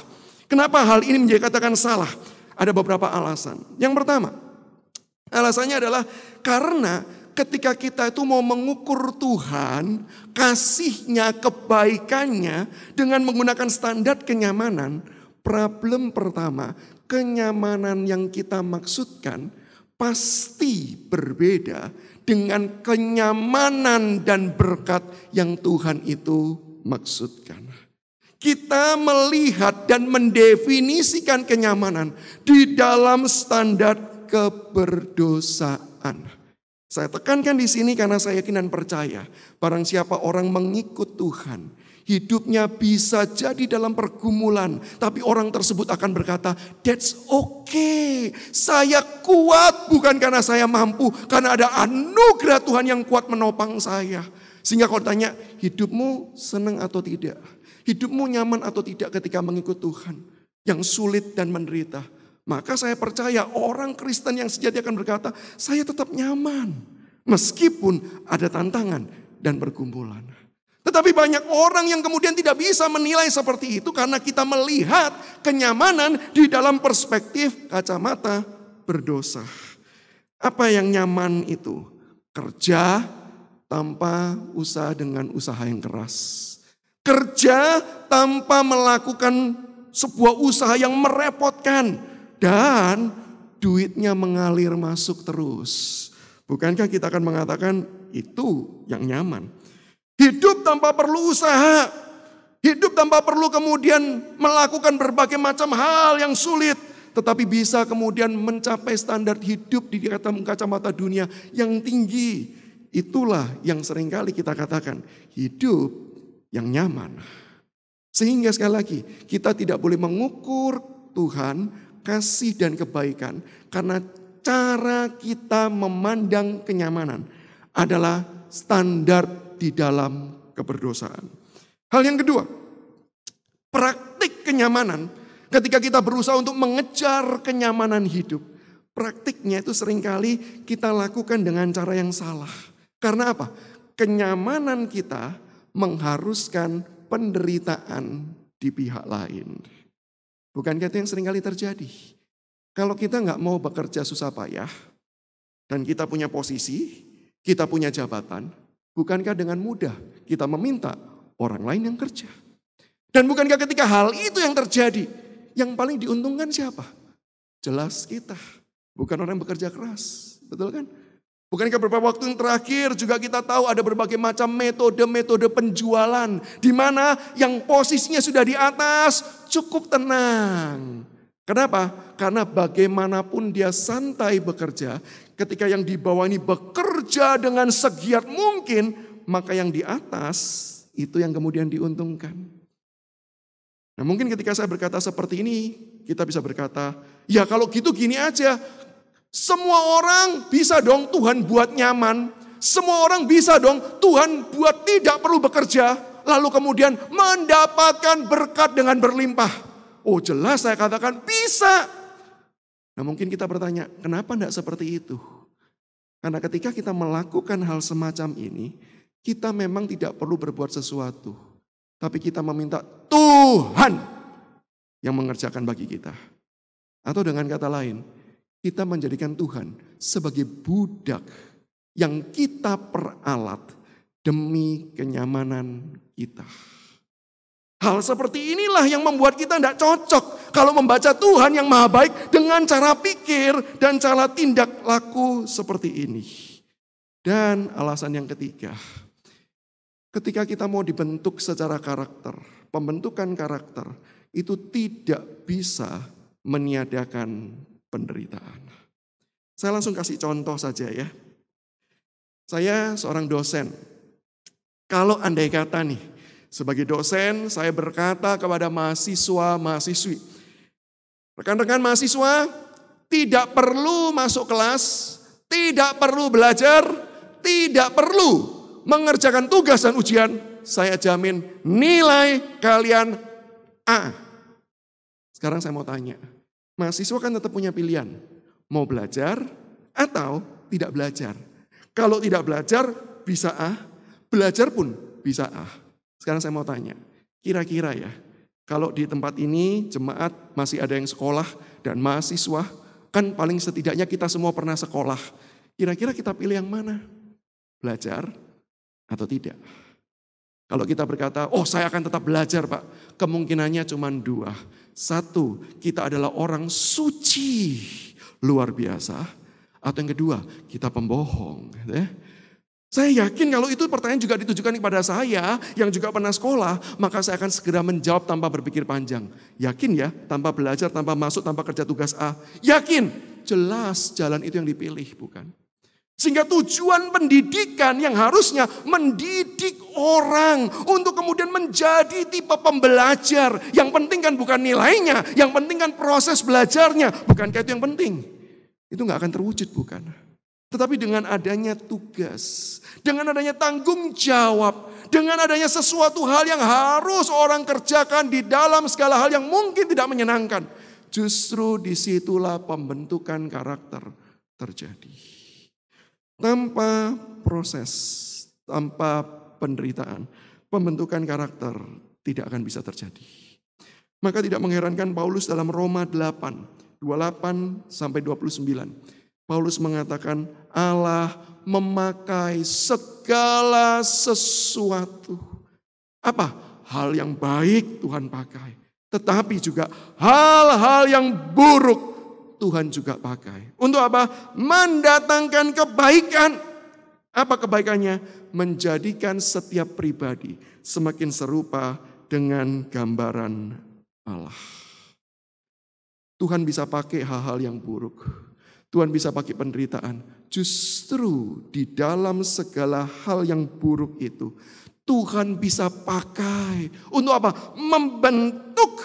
Kenapa hal ini menjadi katakan salah? Ada beberapa alasan. Yang pertama, alasannya adalah karena ketika kita itu mau mengukur Tuhan, kasihnya, kebaikannya dengan menggunakan standar kenyamanan, problem pertama, kenyamanan yang kita maksudkan pasti berbeda dengan kenyamanan dan berkat yang Tuhan itu maksudkan. Kita melihat dan mendefinisikan kenyamanan di dalam standar keberdosaan. Saya tekankan di sini karena saya yakin dan percaya, barang siapa orang mengikut Tuhan, hidupnya bisa jadi dalam pergumulan, tapi orang tersebut akan berkata, that's okay, saya kuat bukan karena saya mampu, karena ada anugerah Tuhan yang kuat menopang saya. Sehingga kalau tanya, hidupmu senang atau tidak? Hidupmu nyaman atau tidak ketika mengikut Tuhan? Yang sulit dan menderita. Maka saya percaya orang Kristen yang sejati akan berkata, saya tetap nyaman. Meskipun ada tantangan dan pergumulan. Tetapi banyak orang yang kemudian tidak bisa menilai seperti itu karena kita melihat kenyamanan di dalam perspektif kacamata berdosa. Apa yang nyaman itu? Kerja tanpa usaha dengan usaha yang keras. Kerja tanpa melakukan sebuah usaha yang merepotkan. Dan duitnya mengalir masuk terus. Bukankah kita akan mengatakan itu yang nyaman? Hidup tanpa perlu usaha. Hidup tanpa perlu kemudian melakukan berbagai macam hal yang sulit. Tetapi bisa kemudian mencapai standar hidup di kacamata dunia yang tinggi. Itulah yang seringkali kita katakan hidup yang nyaman. Sehingga sekali lagi kita tidak boleh mengukur Tuhan, kasih dan kebaikan karena cara kita memandang kenyamanan adalah standar di dalam keberdosaan. Hal yang kedua, praktik kenyamanan ketika kita berusaha untuk mengejar kenyamanan hidup. Praktiknya itu seringkali kita lakukan dengan cara yang salah. Karena apa? Kenyamanan kita mengharuskan penderitaan di pihak lain. Bukankah itu yang seringkali terjadi? Kalau kita nggak mau bekerja susah payah, dan kita punya posisi, kita punya jabatan, bukankah dengan mudah kita meminta orang lain yang kerja? Dan bukankah ketika hal itu yang terjadi, yang paling diuntungkan siapa? Jelas kita, bukan orang yang bekerja keras. Betul kan? Bukankah beberapa waktu yang terakhir juga kita tahu ada berbagai macam metode-metode penjualan di mana yang posisinya sudah di atas cukup tenang. Kenapa? Karena bagaimanapun dia santai bekerja, ketika yang di bawah ini bekerja dengan segiat mungkin, maka yang di atas itu yang kemudian diuntungkan. Nah, mungkin ketika saya berkata seperti ini, kita bisa berkata, ya kalau gitu gini aja. Semua orang bisa dong Tuhan buat nyaman. Semua orang bisa dong Tuhan buat tidak perlu bekerja. Lalu kemudian mendapatkan berkat dengan berlimpah. Oh jelas saya katakan bisa. Nah mungkin kita bertanya, kenapa tidak seperti itu? Karena ketika kita melakukan hal semacam ini, kita memang tidak perlu berbuat sesuatu. Tapi kita meminta Tuhan yang mengerjakan bagi kita. Atau dengan kata lain, kita menjadikan Tuhan sebagai budak yang kita peralat demi kenyamanan kita. Hal seperti inilah yang membuat kita tidak cocok kalau membaca Tuhan yang maha baik dengan cara pikir dan cara tindak laku seperti ini. Dan alasan yang ketiga, ketika kita mau dibentuk secara karakter, pembentukan karakter itu tidak bisa meniadakan penderitaan. Saya langsung kasih contoh saja ya. Saya seorang dosen. Kalau andai kata nih, sebagai dosen saya berkata kepada mahasiswa-mahasiswi, rekan-rekan mahasiswa tidak perlu masuk kelas, tidak perlu belajar, tidak perlu mengerjakan tugas dan ujian. Saya jamin nilai kalian A. Sekarang saya mau tanya, mahasiswa kan tetap punya pilihan, mau belajar atau tidak belajar. Kalau tidak belajar bisa A, belajar pun bisa A. Sekarang saya mau tanya, kira-kira ya, kalau di tempat ini jemaat masih ada yang sekolah dan mahasiswa, kan paling setidaknya kita semua pernah sekolah. Kira-kira kita pilih yang mana? Belajar atau tidak? Kalau kita berkata, oh saya akan tetap belajar Pak, kemungkinannya cuma dua. Satu, kita adalah orang suci luar biasa. Atau yang kedua, kita pembohong. Saya yakin kalau itu pertanyaan juga ditujukan kepada saya yang juga pernah sekolah, maka saya akan segera menjawab tanpa berpikir panjang. Yakin ya, tanpa belajar, tanpa masuk, tanpa kerja tugas A. Yakin, jelas jalan itu yang dipilih, bukan? Sehingga tujuan pendidikan yang harusnya mendidik orang untuk kemudian menjadi tipe pembelajar. Yang penting kan bukan nilainya, yang penting kan proses belajarnya. Bukankah itu yang penting? Itu gak akan terwujud, bukan? Tetapi dengan adanya tugas, dengan adanya tanggung jawab, dengan adanya sesuatu hal yang harus orang kerjakan di dalam segala hal yang mungkin tidak menyenangkan. Justru disitulah pembentukan karakter terjadi. Tanpa proses, tanpa penderitaan, pembentukan karakter tidak akan bisa terjadi. Maka tidak mengherankan Paulus dalam Roma 8, 28-29. Paulus mengatakan Allah memakai segala sesuatu. Apa? Hal yang baik Tuhan pakai. Tetapi juga hal-hal yang buruk Tuhan juga pakai. Untuk apa? Mendatangkan kebaikan. Apa kebaikannya? Menjadikan setiap pribadi semakin serupa dengan gambaran Allah. Tuhan bisa pakai hal-hal yang buruk. Tuhan bisa pakai penderitaan. Justru di dalam segala hal yang buruk itu, Tuhan bisa pakai untuk apa? Membentuk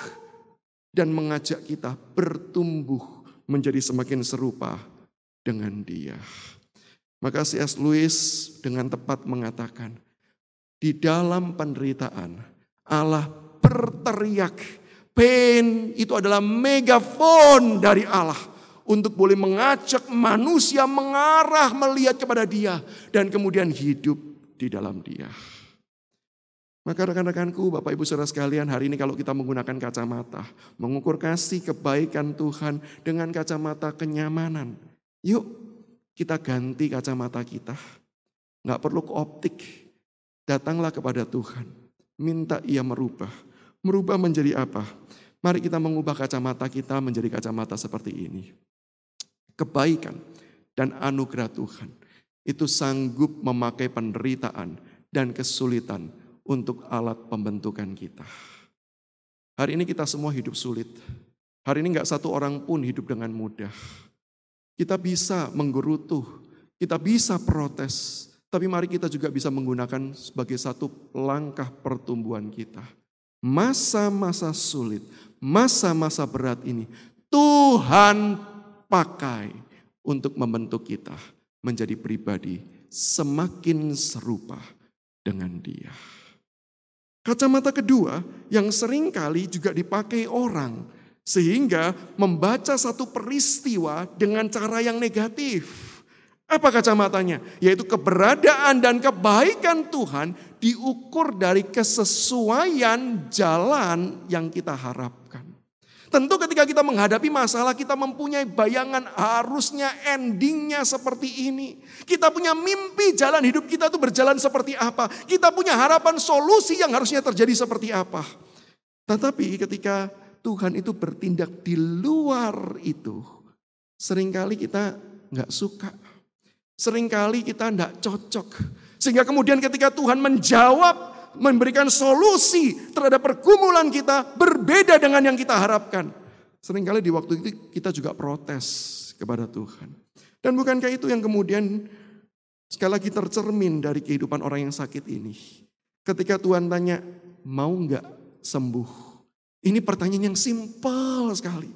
dan mengajak kita bertumbuh menjadi semakin serupa dengan Dia. Maka C.S. Lewis dengan tepat mengatakan, di dalam penderitaan Allah berteriak. Pain itu adalah megafon dari Allah untuk boleh mengajak manusia mengarah melihat kepada Dia dan kemudian hidup di dalam Dia. Maka rekan-rekanku, Bapak Ibu Saudara sekalian, hari ini kalau kita menggunakan kacamata, mengukur kasih kebaikan Tuhan dengan kacamata kenyamanan. Yuk kita ganti kacamata kita. Nggak perlu ke optik. Datanglah kepada Tuhan. Minta Ia merubah. Merubah menjadi apa? Mari kita mengubah kacamata kita menjadi kacamata seperti ini. Kebaikan dan anugerah Tuhan itu sanggup memakai penderitaan dan kesulitan untuk alat pembentukan kita. Hari ini kita semua hidup sulit. Hari ini nggak satu orang pun hidup dengan mudah. Kita bisa menggerutu, kita bisa protes, tapi mari kita juga bisa menggunakan sebagai satu langkah pertumbuhan kita. Masa-masa sulit, masa-masa berat ini Tuhan pakai untuk membentuk kita menjadi pribadi semakin serupa dengan Dia. Kacamata kedua yang seringkali juga dipakai orang sehingga membaca satu peristiwa dengan cara yang negatif. Apa kacamatanya? Yaitu keberadaan dan kebaikan Tuhan diukur dari kesesuaian jalan yang kita harapkan. Tentu ketika kita menghadapi masalah, kita mempunyai bayangan harusnya endingnya seperti ini. Kita punya mimpi jalan hidup kita itu berjalan seperti apa. Kita punya harapan solusi yang harusnya terjadi seperti apa. Tetapi ketika Tuhan itu bertindak di luar itu, seringkali kita nggak suka. Seringkali kita nggak cocok. Sehingga kemudian ketika Tuhan menjawab, memberikan solusi terhadap pergumulan kita berbeda dengan yang kita harapkan. Seringkali di waktu itu kita juga protes kepada Tuhan. Dan bukankah itu yang kemudian sekali lagi tercermin dari kehidupan orang yang sakit ini. Ketika Tuhan tanya, mau nggak sembuh? Ini pertanyaan yang simpel sekali.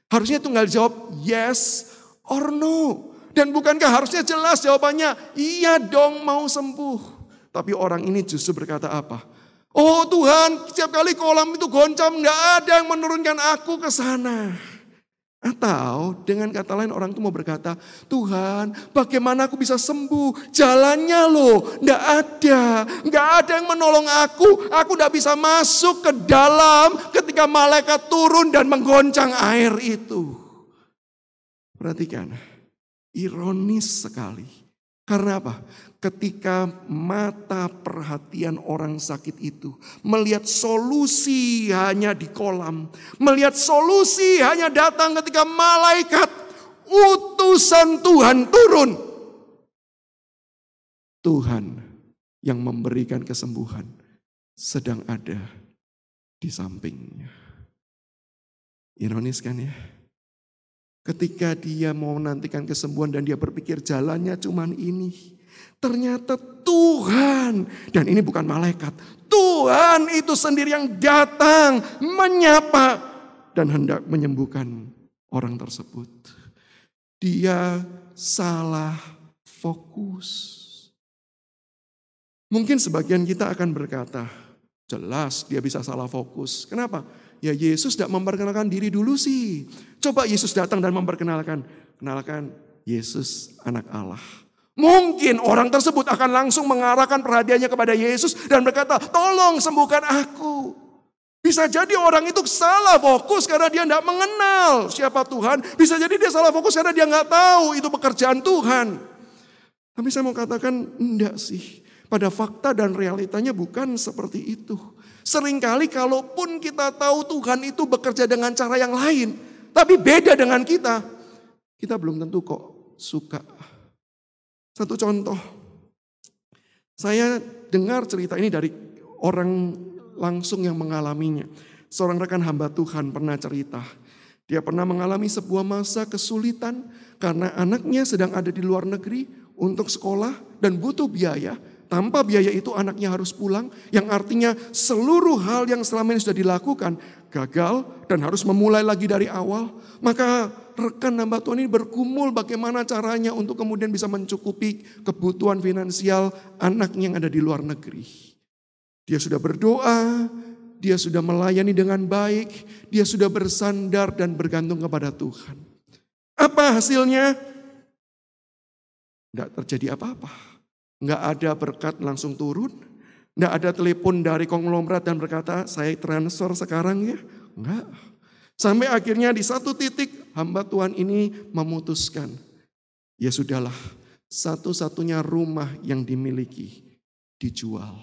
Harusnya tinggal jawab yes or no. Dan bukankah harusnya jelas jawabannya, iya dong mau sembuh. Tapi orang ini justru berkata apa? Oh Tuhan, setiap kali kolam itu goncang, gak ada yang menurunkan aku ke sana. Atau dengan kata lain orang itu mau berkata, Tuhan bagaimana aku bisa sembuh? Jalannya loh, gak ada yang menolong aku. Aku gak bisa masuk ke dalam ketika malaikat turun dan menggoncang air itu. Perhatikan, ironis sekali. Karena apa? Ketika mata perhatian orang sakit itu melihat solusi hanya di kolam, melihat solusi hanya datang ketika malaikat utusan Tuhan turun. Tuhan yang memberikan kesembuhan sedang ada di sampingnya. Ironis kan ya? Ketika dia mau menantikan kesembuhan dan dia berpikir jalannya cuman ini. Ternyata Tuhan, dan ini bukan malaikat, Tuhan itu sendiri yang datang menyapa dan hendak menyembuhkan orang tersebut. Dia salah fokus. Mungkin sebagian kita akan berkata, jelas dia bisa salah fokus. Kenapa? Ya Yesus tidak memperkenalkan diri dulu sih. Coba Yesus datang dan memperkenalkan. Kenalkan Yesus anak Allah. Mungkin orang tersebut akan langsung mengarahkan perhatiannya kepada Yesus dan berkata, tolong sembuhkan aku. Bisa jadi orang itu salah fokus karena dia tidak mengenal siapa Tuhan. Bisa jadi dia salah fokus karena dia nggak tahu itu pekerjaan Tuhan. Tapi saya mau katakan enggak sih. Pada fakta dan realitanya bukan seperti itu. Seringkali kalaupun kita tahu Tuhan itu bekerja dengan cara yang lain, tapi beda dengan kita. kita belum tentu kok suka. Satu contoh, saya dengar cerita ini dari orang langsung yang mengalaminya. Seorang rekan hamba Tuhan pernah cerita, dia pernah mengalami sebuah masa kesulitan karena anaknya sedang ada di luar negeri untuk sekolah dan butuh biaya. Tanpa biaya itu anaknya harus pulang, yang artinya seluruh hal yang selama ini sudah dilakukan gagal dan harus memulai lagi dari awal. Maka rekan hamba Tuhan ini bergumul bagaimana caranya untuk kemudian bisa mencukupi kebutuhan finansial anaknya yang ada di luar negeri. Dia sudah berdoa, dia sudah melayani dengan baik, dia sudah bersandar dan bergantung kepada Tuhan. Apa hasilnya? Tidak terjadi apa-apa. Nggak ada berkat langsung turun. Nggak ada telepon dari konglomerat dan berkata, saya transfer sekarang ya. Enggak. Sampai akhirnya di satu titik hamba Tuhan ini memutuskan. Ya sudahlah, satu-satunya rumah yang dimiliki dijual.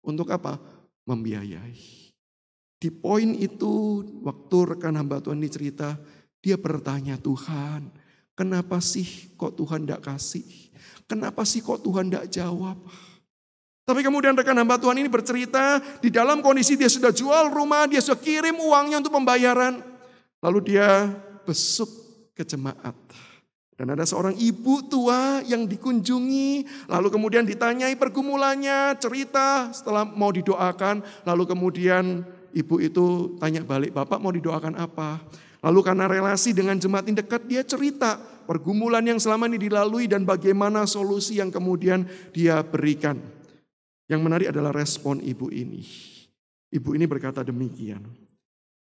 Untuk apa? Membiayai. Di poin itu waktu rekan hamba Tuhan ini cerita, dia bertanya, Tuhan kenapa sih kok Tuhan tidak kasih? Kenapa sih kok Tuhan tidak jawab? Tapi kemudian rekan hamba Tuhan ini bercerita, di dalam kondisi dia sudah jual rumah, dia sudah kirim uangnya untuk pembayaran. Lalu dia besuk ke jemaat. Dan ada seorang ibu tua yang dikunjungi, lalu kemudian ditanyai pergumulannya, cerita setelah mau didoakan. Lalu kemudian ibu itu tanya balik, Bapak mau didoakan apa? Lalu karena relasi dengan jemaat ini dekat, dia cerita pergumulan yang selama ini dilalui dan bagaimana solusi yang kemudian dia berikan. Yang menarik adalah respon ibu ini. Ibu ini berkata demikian,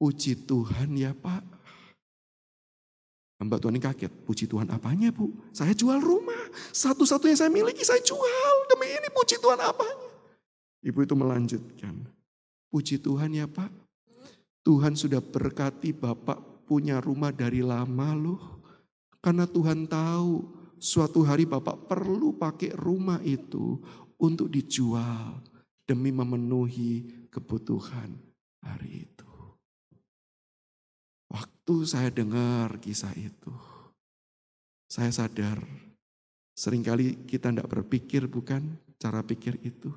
puji Tuhan ya Pak. Hamba Tuhan ini kaget, puji Tuhan apanya Bu? Saya jual rumah, satu-satunya saya miliki saya jual, demi ini puji Tuhan apanya? Ibu itu melanjutkan, puji Tuhan ya Pak. Tuhan sudah berkati Bapak punya rumah dari lama loh. Karena Tuhan tahu suatu hari Bapak perlu pakai rumah itu untuk dijual demi memenuhi kebutuhan hari itu. Waktu saya dengar kisah itu, saya sadar seringkali kita tidak berpikir bukan cara pikir itu.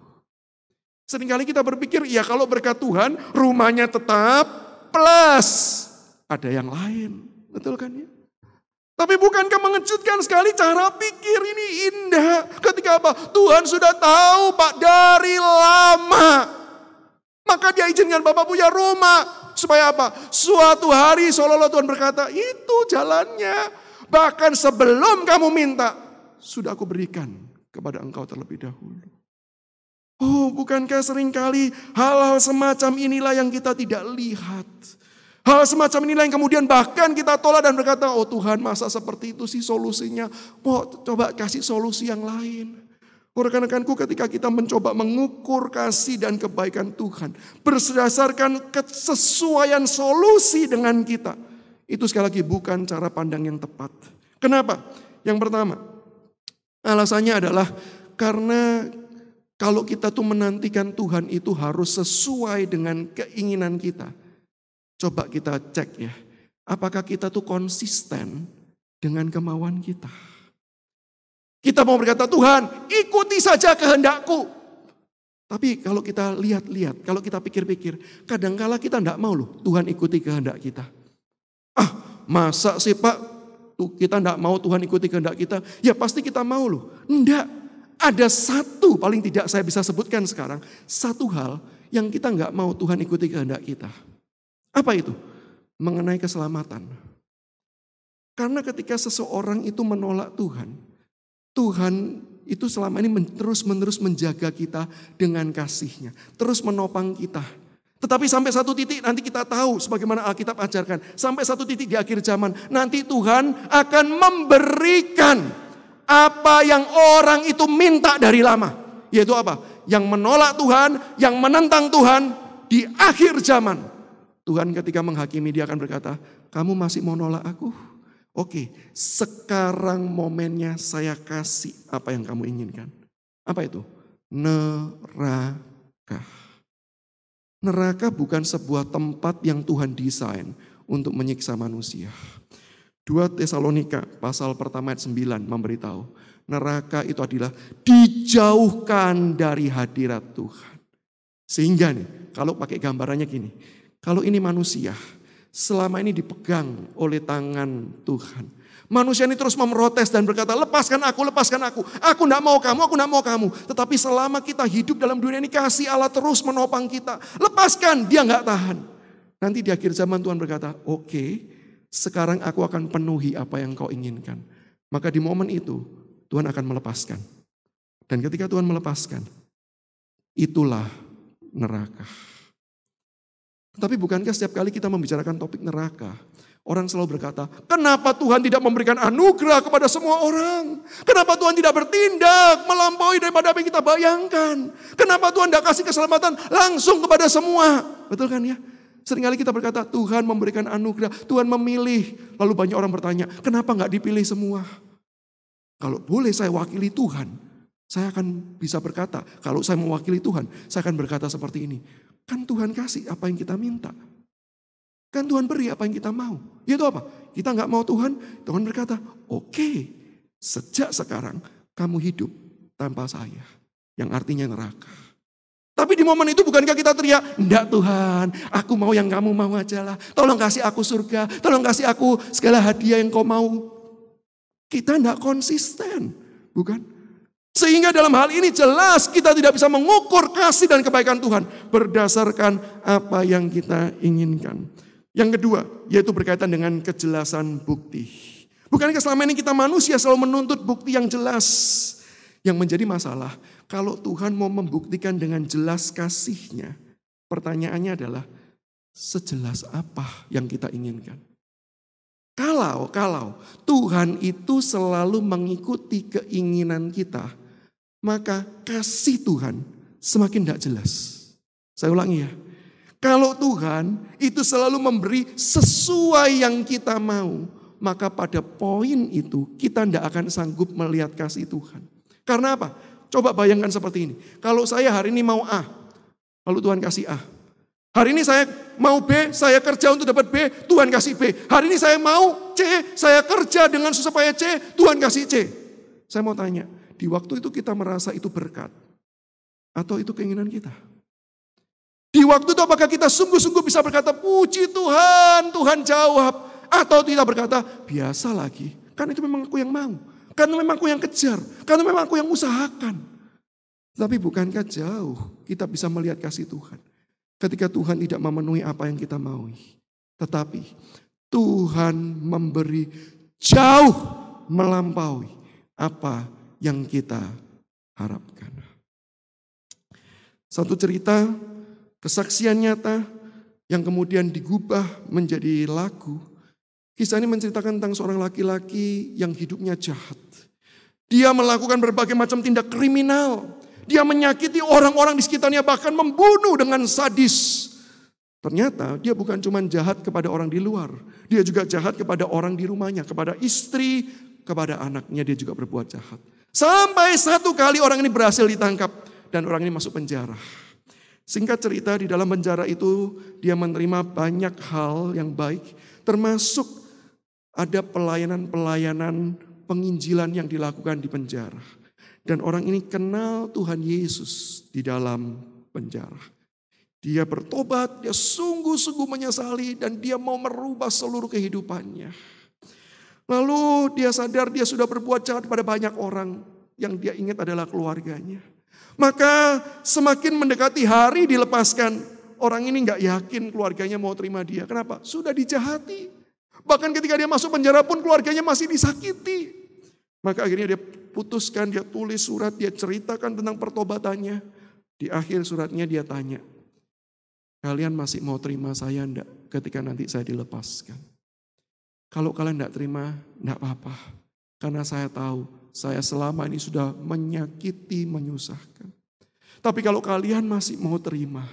Seringkali kita berpikir ya kalau berkat Tuhan rumahnya tetap plus ada yang lain. Betul kan ya? Tapi bukankah mengejutkan sekali cara pikir ini indah. Ketika apa? Tuhan sudah tahu Pak dari lama. Maka dia izinkan Bapak punya rumah. Supaya apa? Suatu hari seolah-olah Tuhan berkata itu jalannya. Bahkan sebelum kamu minta. Sudah aku berikan kepada engkau terlebih dahulu. Oh bukankah seringkali hal-hal semacam inilah yang kita tidak lihat. Hal semacam inilah yang kemudian bahkan kita tolak dan berkata, oh Tuhan masa seperti itu sih solusinya. Coba kasih solusi yang lain. Rekan-rekanku ketika kita mencoba mengukur kasih dan kebaikan Tuhan. Berdasarkan kesesuaian solusi dengan kita. Itu sekali lagi bukan cara pandang yang tepat. Kenapa? Yang pertama, alasannya adalah karena kalau kita tuh menantikan Tuhan itu harus sesuai dengan keinginan kita. Coba kita cek ya, apakah kita tuh konsisten dengan kemauan kita. Kita mau berkata, Tuhan ikuti saja kehendakku. Tapi kalau kita lihat-lihat, kalau kita pikir-pikir, kadangkala kita tidak mau loh Tuhan ikuti kehendak kita. Masa sih Pak, kita tidak mau Tuhan ikuti kehendak kita? Ya pasti kita mau loh. Enggak, ada satu paling tidak saya bisa sebutkan sekarang. Satu hal yang kita nggak mau Tuhan ikuti kehendak kita. Apa itu? Mengenai keselamatan. Karena ketika seseorang itu menolak Tuhan, Tuhan itu selama ini terus-menerus menjaga kita dengan kasih-Nya. Terus menopang kita. Tetapi sampai satu titik nanti kita tahu sebagaimana Alkitab ajarkan. Sampai satu titik di akhir zaman nanti Tuhan akan memberikan apa yang orang itu minta dari lama. Yaitu apa? Yang menolak Tuhan, yang menentang Tuhan di akhir zaman. Tuhan ketika menghakimi dia akan berkata, kamu masih mau nolak aku? Oke, sekarang momennya saya kasih apa yang kamu inginkan. Apa itu? Neraka. Neraka bukan sebuah tempat yang Tuhan desain untuk menyiksa manusia. 2 Tesalonika pasal pertama ayat 9 memberitahu, neraka itu adalah dijauhkan dari hadirat Tuhan. Sehingga nih, kalau pakai gambarannya gini, kalau ini manusia, selama ini dipegang oleh tangan Tuhan. Manusia ini terus memprotes dan berkata, lepaskan aku, aku tidak mau kamu. Tetapi selama kita hidup dalam dunia ini, kasih Allah terus menopang kita. Lepaskan, dia nggak tahan. Nanti di akhir zaman Tuhan berkata, oke, sekarang aku akan penuhi apa yang kau inginkan. Maka di momen itu Tuhan akan melepaskan. Dan ketika Tuhan melepaskan, itulah neraka. Tapi bukankah setiap kali kita membicarakan topik neraka, orang selalu berkata, kenapa Tuhan tidak memberikan anugerah kepada semua orang? Kenapa Tuhan tidak bertindak melampaui daripada apa yang kita bayangkan? Kenapa Tuhan tidak kasih keselamatan langsung kepada semua? Betul kan ya? Seringkali kita berkata, Tuhan memberikan anugerah, Tuhan memilih. Lalu banyak orang bertanya, kenapa nggak dipilih semua? Kalau boleh saya wakili Tuhan, saya akan bisa berkata, kalau saya mewakili Tuhan, saya akan berkata seperti ini. Kan Tuhan kasih apa yang kita minta. Kan Tuhan beri apa yang kita mau. Itu apa? Kita nggak mau Tuhan, Tuhan berkata, oke, sejak sekarang kamu hidup tanpa saya. Yang artinya neraka. Tapi di momen itu bukankah kita teriak, enggak Tuhan, aku mau yang kamu mau aja lah. Tolong kasih aku surga, tolong kasih aku segala hadiah yang kau mau. Kita enggak konsisten, bukan? Sehingga dalam hal ini jelas kita tidak bisa mengukur kasih dan kebaikan Tuhan berdasarkan apa yang kita inginkan. Yang kedua, yaitu berkaitan dengan kejelasan bukti. Bukankah selama ini kita manusia selalu menuntut bukti yang jelas? Yang menjadi masalah, kalau Tuhan mau membuktikan dengan jelas kasih-Nya, pertanyaannya adalah, sejelas apa yang kita inginkan? Kalau Tuhan itu selalu mengikuti keinginan kita, maka kasih Tuhan semakin tidak jelas. Saya ulangi ya. Kalau Tuhan itu selalu memberi sesuai yang kita mau, maka pada poin itu kita tidak akan sanggup melihat kasih Tuhan. Karena apa? Coba bayangkan seperti ini. Kalau saya hari ini mau A, lalu Tuhan kasih A. Hari ini saya mau B, saya kerja untuk dapat B, Tuhan kasih B. Hari ini saya mau C, saya kerja dengan susah payah C, Tuhan kasih C. Saya mau tanya, di waktu itu kita merasa itu berkat? Atau itu keinginan kita? Di waktu itu apakah kita sungguh-sungguh bisa berkata, puji Tuhan, Tuhan jawab. Atau kita berkata, biasa lagi, kan itu memang aku yang mau. Karena memang aku yang kejar, karena memang aku yang usahakan. Tapi bukankah jauh kita bisa melihat kasih Tuhan ketika Tuhan tidak memenuhi apa yang kita maui. Tetapi Tuhan memberi jauh melampaui apa yang kita harapkan. Satu cerita, kesaksian nyata yang kemudian digubah menjadi lagu. Kisah ini menceritakan tentang seorang laki-laki yang hidupnya jahat. Dia melakukan berbagai macam tindak kriminal. Dia menyakiti orang-orang di sekitarnya, bahkan membunuh dengan sadis. Ternyata dia bukan cuma jahat kepada orang di luar. Dia juga jahat kepada orang di rumahnya, kepada istri, kepada anaknya dia juga berbuat jahat. Sampai satu kali orang ini berhasil ditangkap dan orang ini masuk penjara. Singkat cerita, di dalam penjara itu dia menerima banyak hal yang baik, termasuk ada pelayanan-pelayanan penginjilan yang dilakukan di penjara. Dan orang ini kenal Tuhan Yesus di dalam penjara. Dia bertobat, dia sungguh-sungguh menyesali dan dia mau merubah seluruh kehidupannya. Lalu dia sadar dia sudah berbuat jahat pada banyak orang, yang dia ingat adalah keluarganya. Maka semakin mendekati hari dilepaskan, orang ini gak yakin keluarganya mau terima dia. Kenapa? Sudah dijahati. Bahkan ketika dia masuk penjara pun keluarganya masih disakiti. Maka akhirnya dia putuskan, dia tulis surat, dia ceritakan tentang pertobatannya. Di akhir suratnya dia tanya, kalian masih mau terima saya enggak ketika nanti saya dilepaskan? Kalau kalian enggak terima, enggak apa-apa. Karena saya tahu, saya selama ini sudah menyakiti, menyusahkan. Tapi kalau kalian masih mau terima,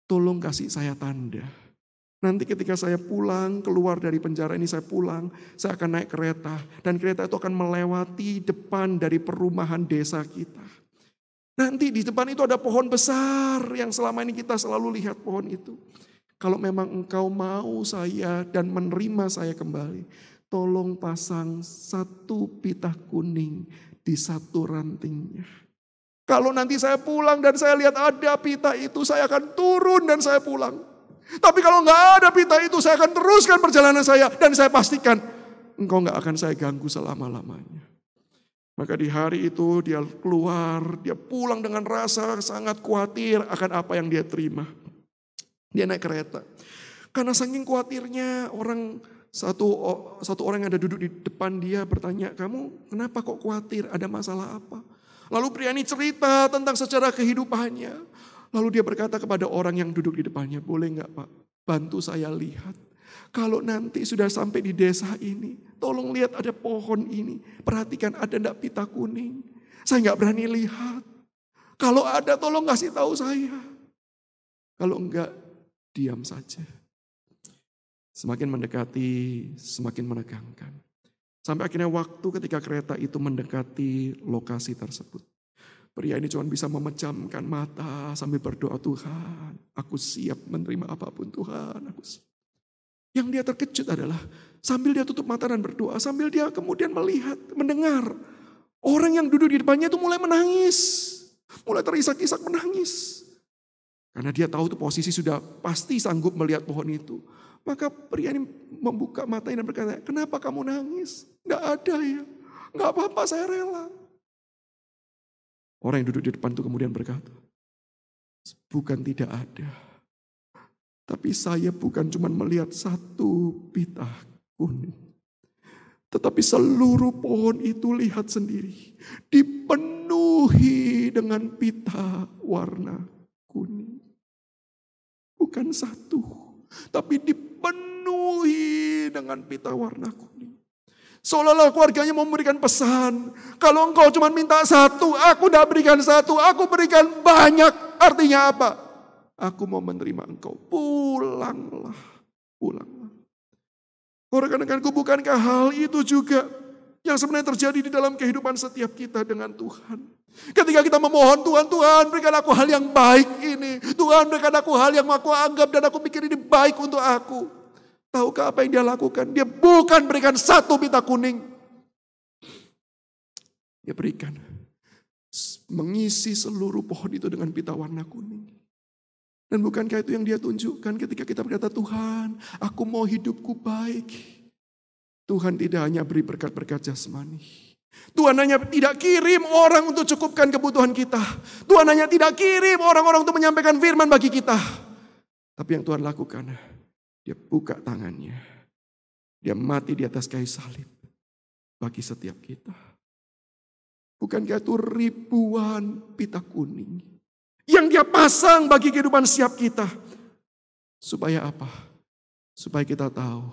tolong kasih saya tanda. Nanti ketika saya pulang, keluar dari penjara ini saya pulang, saya akan naik kereta. Dan kereta itu akan melewati depan dari perumahan desa kita. Nanti di depan itu ada pohon besar yang selama ini kita selalu lihat pohon itu. Kalau memang engkau mau saya dan menerima saya kembali, tolong pasang satu pita kuning di satu rantingnya. Kalau nanti saya pulang dan saya lihat ada pita itu, saya akan turun dan saya pulang. Tapi kalau nggak ada pita itu, saya akan teruskan perjalanan saya. Dan saya pastikan, engkau nggak akan saya ganggu selama-lamanya. Maka di hari itu dia keluar, dia pulang dengan rasa sangat khawatir akan apa yang dia terima. Dia naik kereta. Karena saking khawatirnya, satu orang yang ada duduk di depan dia bertanya, kamu kenapa kok khawatir? Ada masalah apa? Lalu pria ini cerita tentang sejarah kehidupannya. Lalu dia berkata kepada orang yang duduk di depannya, boleh nggak Pak, bantu saya lihat. Kalau nanti sudah sampai di desa ini, tolong lihat ada pohon ini. Perhatikan ada enggak pita kuning. Saya nggak berani lihat. Kalau ada tolong kasih tahu saya. Kalau enggak, diam saja. Semakin mendekati, semakin menegangkan. Sampai akhirnya waktu ketika kereta itu mendekati lokasi tersebut. Pria ini cuma bisa memejamkan mata sambil berdoa, Tuhan, aku siap menerima apapun Tuhan. Yang dia terkejut adalah sambil dia tutup mata dan berdoa, sambil dia kemudian melihat, mendengar. Orang yang duduk di depannya itu mulai menangis. Mulai terisak-isak menangis. Karena dia tahu itu posisi sudah pasti sanggup melihat pohon itu. Maka pria ini membuka matanya dan berkata, kenapa kamu nangis? Nggak ada ya. Nggak apa-apa, saya rela. Orang yang duduk di depan itu kemudian berkata, bukan tidak ada. Tapi saya bukan cuma melihat satu pita kuning. Tetapi seluruh pohon itu lihat sendiri. Dipenuhi dengan pita warna kuning. Bukan satu. Tapi dipenuhi dengan pita warna kuning. Seolah-olah keluarganya memberikan pesan. Kalau engkau cuma minta satu, aku tidak berikan satu. Aku berikan banyak. Artinya apa? Aku mau menerima engkau. Pulanglah. Pulanglah. Rekan-rekanku, bukankah hal itu juga yang sebenarnya terjadi di dalam kehidupan setiap kita dengan Tuhan? Ketika kita memohon, Tuhan berikan aku hal yang baik ini. Tuhan berikan aku hal yang aku anggap dan aku pikir ini baik untuk aku. Tahukah apa yang dia lakukan? Dia bukan berikan satu pita kuning. Dia berikan. Mengisi seluruh pohon itu dengan pita warna kuning. Dan bukankah itu yang dia tunjukkan ketika kita berkata, Tuhan, aku mau hidupku baik. Tuhan tidak hanya beri berkat-berkat jasmani. Tuhan hanya tidak kirim orang untuk cukupkan kebutuhan kita. Tuhan hanya tidak kirim orang-orang untuk menyampaikan firman bagi kita. Tapi yang Tuhan lakukan, dia buka tangannya. Dia mati di atas kayu salib bagi setiap kita. Bukankah itu ribuan pita kuning yang dia pasang bagi kehidupan setiap kita. Supaya apa? Supaya kita tahu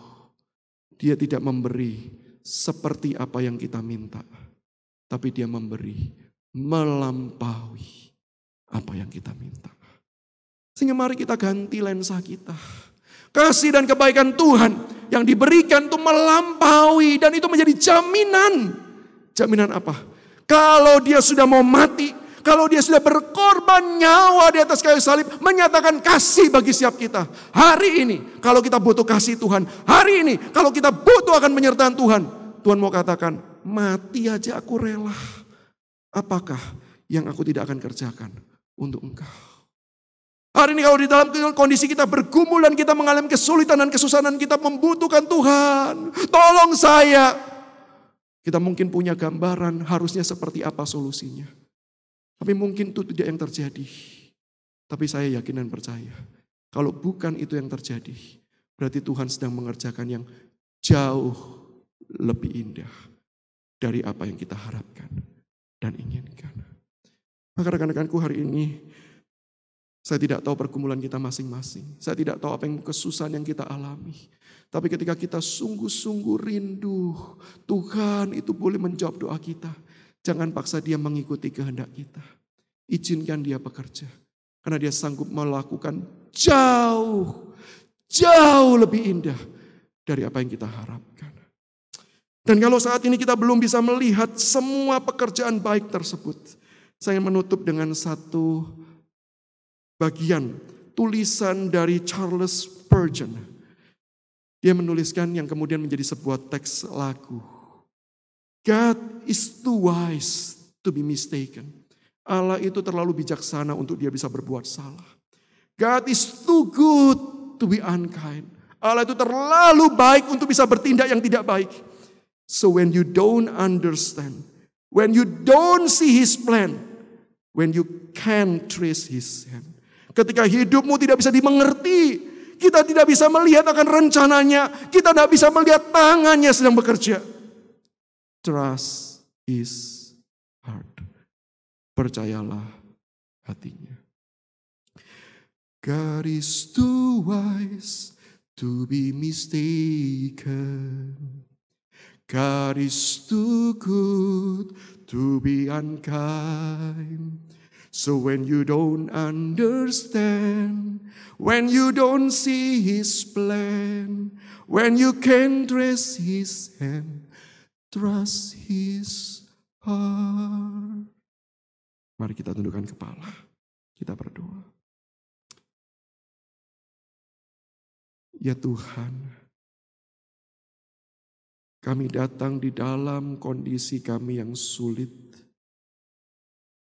dia tidak memberi seperti apa yang kita minta. Tapi dia memberi melampaui apa yang kita minta. Sehingga mari kita ganti lensa kita. Kasih dan kebaikan Tuhan yang diberikan itu melampaui. Dan itu menjadi jaminan. Jaminan apa? Kalau dia sudah mau mati, kalau dia sudah berkorban nyawa di atas kayu salib, menyatakan kasih bagi setiap kita. Hari ini kalau kita butuh kasih Tuhan, hari ini kalau kita butuh akan penyertaan Tuhan, Tuhan mau katakan, mati aja aku rela. Apakah yang aku tidak akan kerjakan untuk engkau? Hari ini kalau di dalam kondisi kita bergumul dan kita mengalami kesulitan dan kesusahan, kita membutuhkan Tuhan, tolong saya. Kita mungkin punya gambaran harusnya seperti apa solusinya. Tapi mungkin itu tidak yang terjadi. Tapi saya yakin dan percaya. Kalau bukan itu yang terjadi, berarti Tuhan sedang mengerjakan yang jauh lebih indah dari apa yang kita harapkan dan inginkan. Maka rekan-rekanku, hari ini saya tidak tahu pergumulan kita masing-masing. Saya tidak tahu apa yang kesusahan yang kita alami. Tapi ketika kita sungguh-sungguh rindu, Tuhan itu boleh menjawab doa kita. Jangan paksa dia mengikuti kehendak kita. Izinkan dia bekerja. Karena dia sanggup melakukan jauh lebih indah dari apa yang kita harapkan. Dan kalau saat ini kita belum bisa melihat semua pekerjaan baik tersebut, saya menutup dengan satu bagian tulisan dari Charles Spurgeon. Dia menuliskan yang kemudian menjadi sebuah teks lagu. God is too wise to be mistaken. Allah itu terlalu bijaksana untuk dia bisa berbuat salah. God is too good to be unkind. Allah itu terlalu baik untuk bisa bertindak yang tidak baik. So when you don't understand, when you don't see His plan, when you can't trace His hand, ketika hidupmu tidak bisa dimengerti, kita tidak bisa melihat akan rencananya, kita tidak bisa melihat tangannya sedang bekerja. Trust His heart. Percayalah hatinya. God is too wise to be mistaken. God is too good to be unkind. So when you don't understand, when you don't see His plan, when you can't trace His hand, trust His heart. Mari kita tundukkan kepala, kita berdoa. Ya Tuhan, kami datang di dalam kondisi kami yang sulit.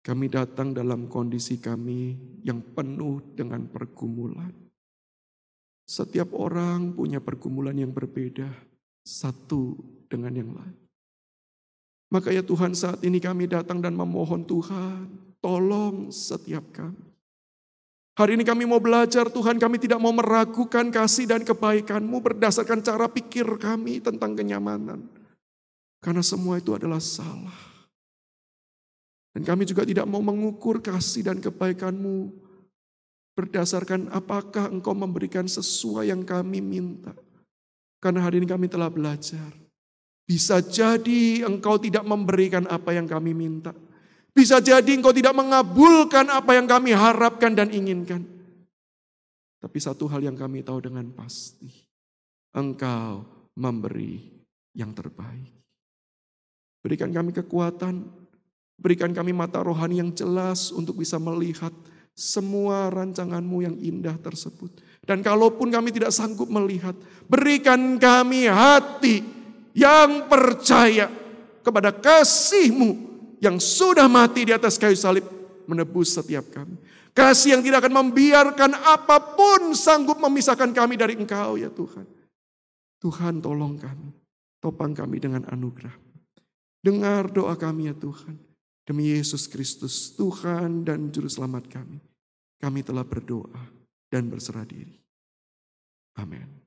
Kami datang dalam kondisi kami yang penuh dengan pergumulan. Setiap orang punya pergumulan yang berbeda, satu dengan yang lain. Maka ya Tuhan, saat ini kami datang dan memohon Tuhan, tolong setiap kami. Hari ini kami mau belajar Tuhan, kami tidak mau meragukan kasih dan kebaikan-Mu berdasarkan cara pikir kami tentang kenyamanan. Karena semua itu adalah salah. Dan kami juga tidak mau mengukur kasih dan kebaikan-Mu berdasarkan apakah Engkau memberikan sesuai yang kami minta. Karena hari ini kami telah belajar. Bisa jadi Engkau tidak memberikan apa yang kami minta. Bisa jadi Engkau tidak mengabulkan apa yang kami harapkan dan inginkan. Tapi satu hal yang kami tahu dengan pasti. Engkau memberi yang terbaik. Berikan kami kekuatan. Berikan kami mata rohani yang jelas untuk bisa melihat semua rancangan-Mu yang indah tersebut. Dan kalaupun kami tidak sanggup melihat, berikan kami hati yang percaya kepada kasih-Mu yang sudah mati di atas kayu salib menebus setiap kami. Kasih yang tidak akan membiarkan apapun sanggup memisahkan kami dari Engkau ya Tuhan. Tuhan tolong kami, topang kami dengan anugerah. Dengar doa kami ya Tuhan. Demi Yesus Kristus Tuhan dan Juru Selamat kami. Kami telah berdoa dan berserah diri. Amin.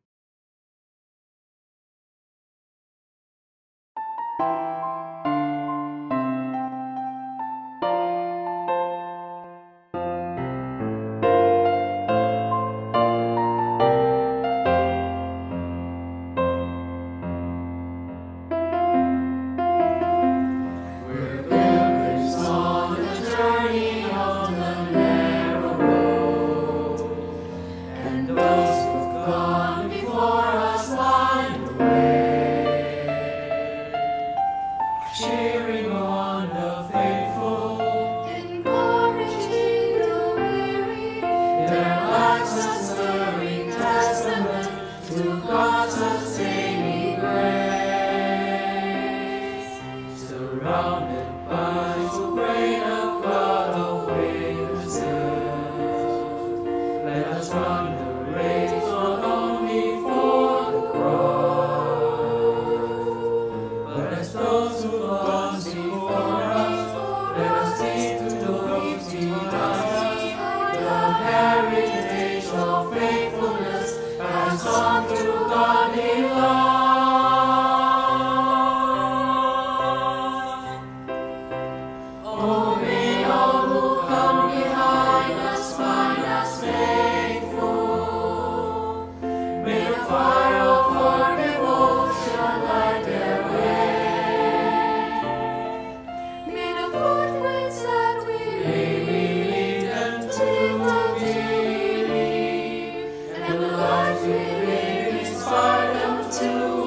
To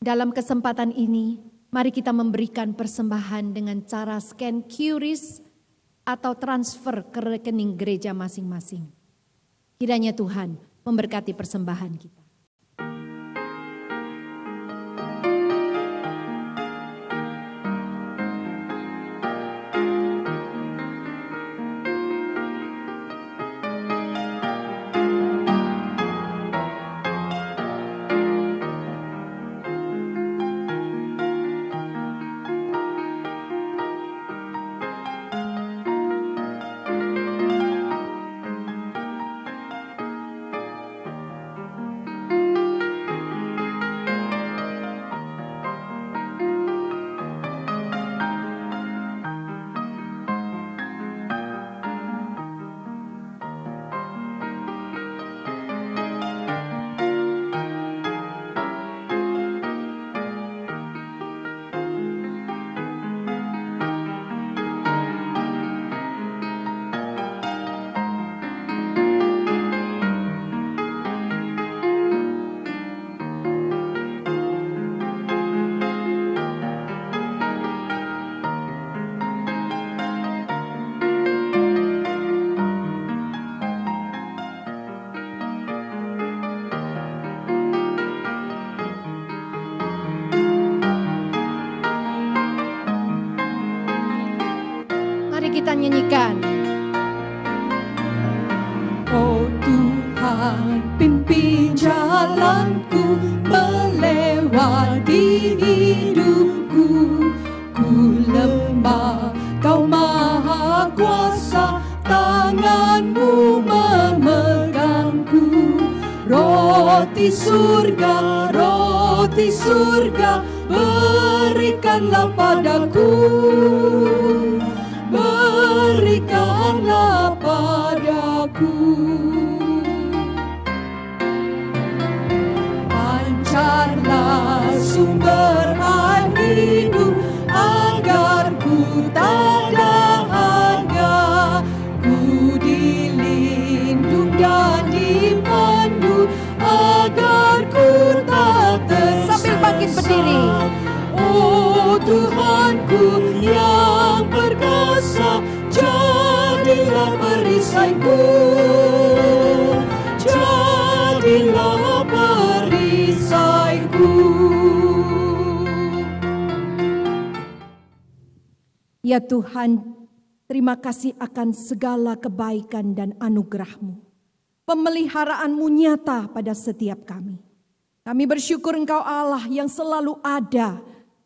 Dalam kesempatan ini, mari kita memberikan persembahan dengan cara scan QRIS atau transfer ke rekening gereja masing-masing. Kiranya Tuhan memberkati persembahan kita. Kita nyanyikan. Oh Tuhan, pimpin jalanku melewati hidupku. Ku lemah, Kau Maha Kuasa, tanganmu memegangku. Roti surga, berikanlah padaku. Berikanlah padaku. Pancarlah sumber air hidup, agar ku tak dahaga. Ku dilindung dan dipandu, agar ku tak tersesat. Sambil bangkit berdiri. Oh Tuhanku yang perkasa, jadilah perisaiku, jadilah perisaiku. Ya Tuhan, terima kasih akan segala kebaikan dan anugerah-Mu. Pemeliharaan-Mu nyata pada setiap kami. Kami bersyukur Engkau Allah yang selalu ada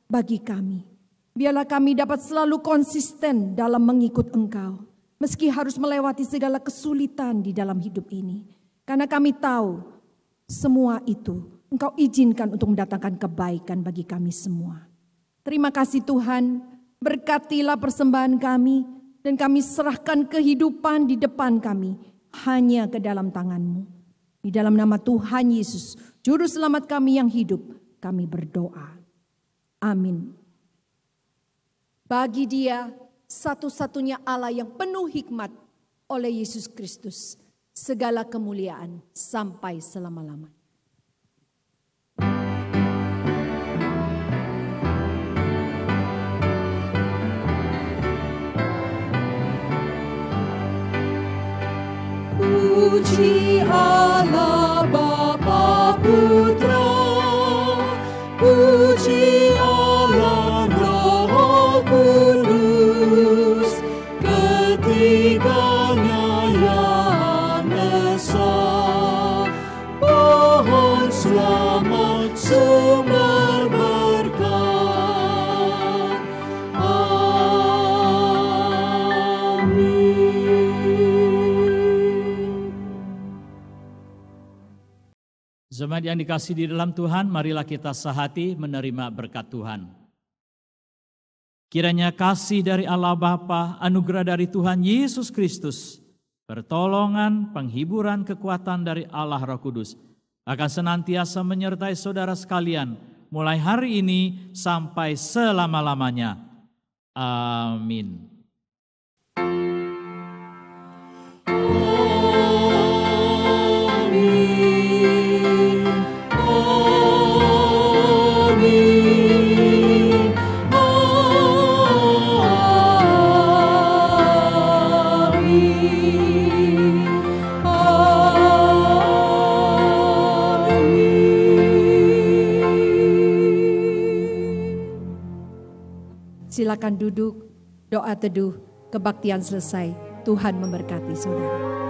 bagi kami. Biarlah kami dapat selalu konsisten dalam mengikut Engkau, meski harus melewati segala kesulitan di dalam hidup ini. Karena kami tahu semua itu Engkau izinkan untuk mendatangkan kebaikan bagi kami semua. Terima kasih Tuhan, berkatilah persembahan kami, dan kami serahkan kehidupan di depan kami hanya ke dalam tangan-Mu. Di dalam nama Tuhan Yesus, Juru Selamat kami yang hidup, kami berdoa. Amin. Bagi Dia satu-satunya Allah yang penuh hikmat oleh Yesus Kristus, segala kemuliaan sampai selama-lamanya. Puji Allah Bapa Putra, puji Allah Roh Kudus, ketiganya yang esa. Pohon selamat sumber berkat. Amin. Jemaat yang dikasihi di dalam Tuhan, marilah kita sehati menerima berkat Tuhan. Kiranya kasih dari Allah Bapa, anugerah dari Tuhan Yesus Kristus, pertolongan, penghiburan, kekuatan dari Allah Roh Kudus akan senantiasa menyertai saudara sekalian, mulai hari ini sampai selama-lamanya. Amin. Amin. Silakan duduk, doa teduh, kebaktian selesai. Tuhan memberkati saudara.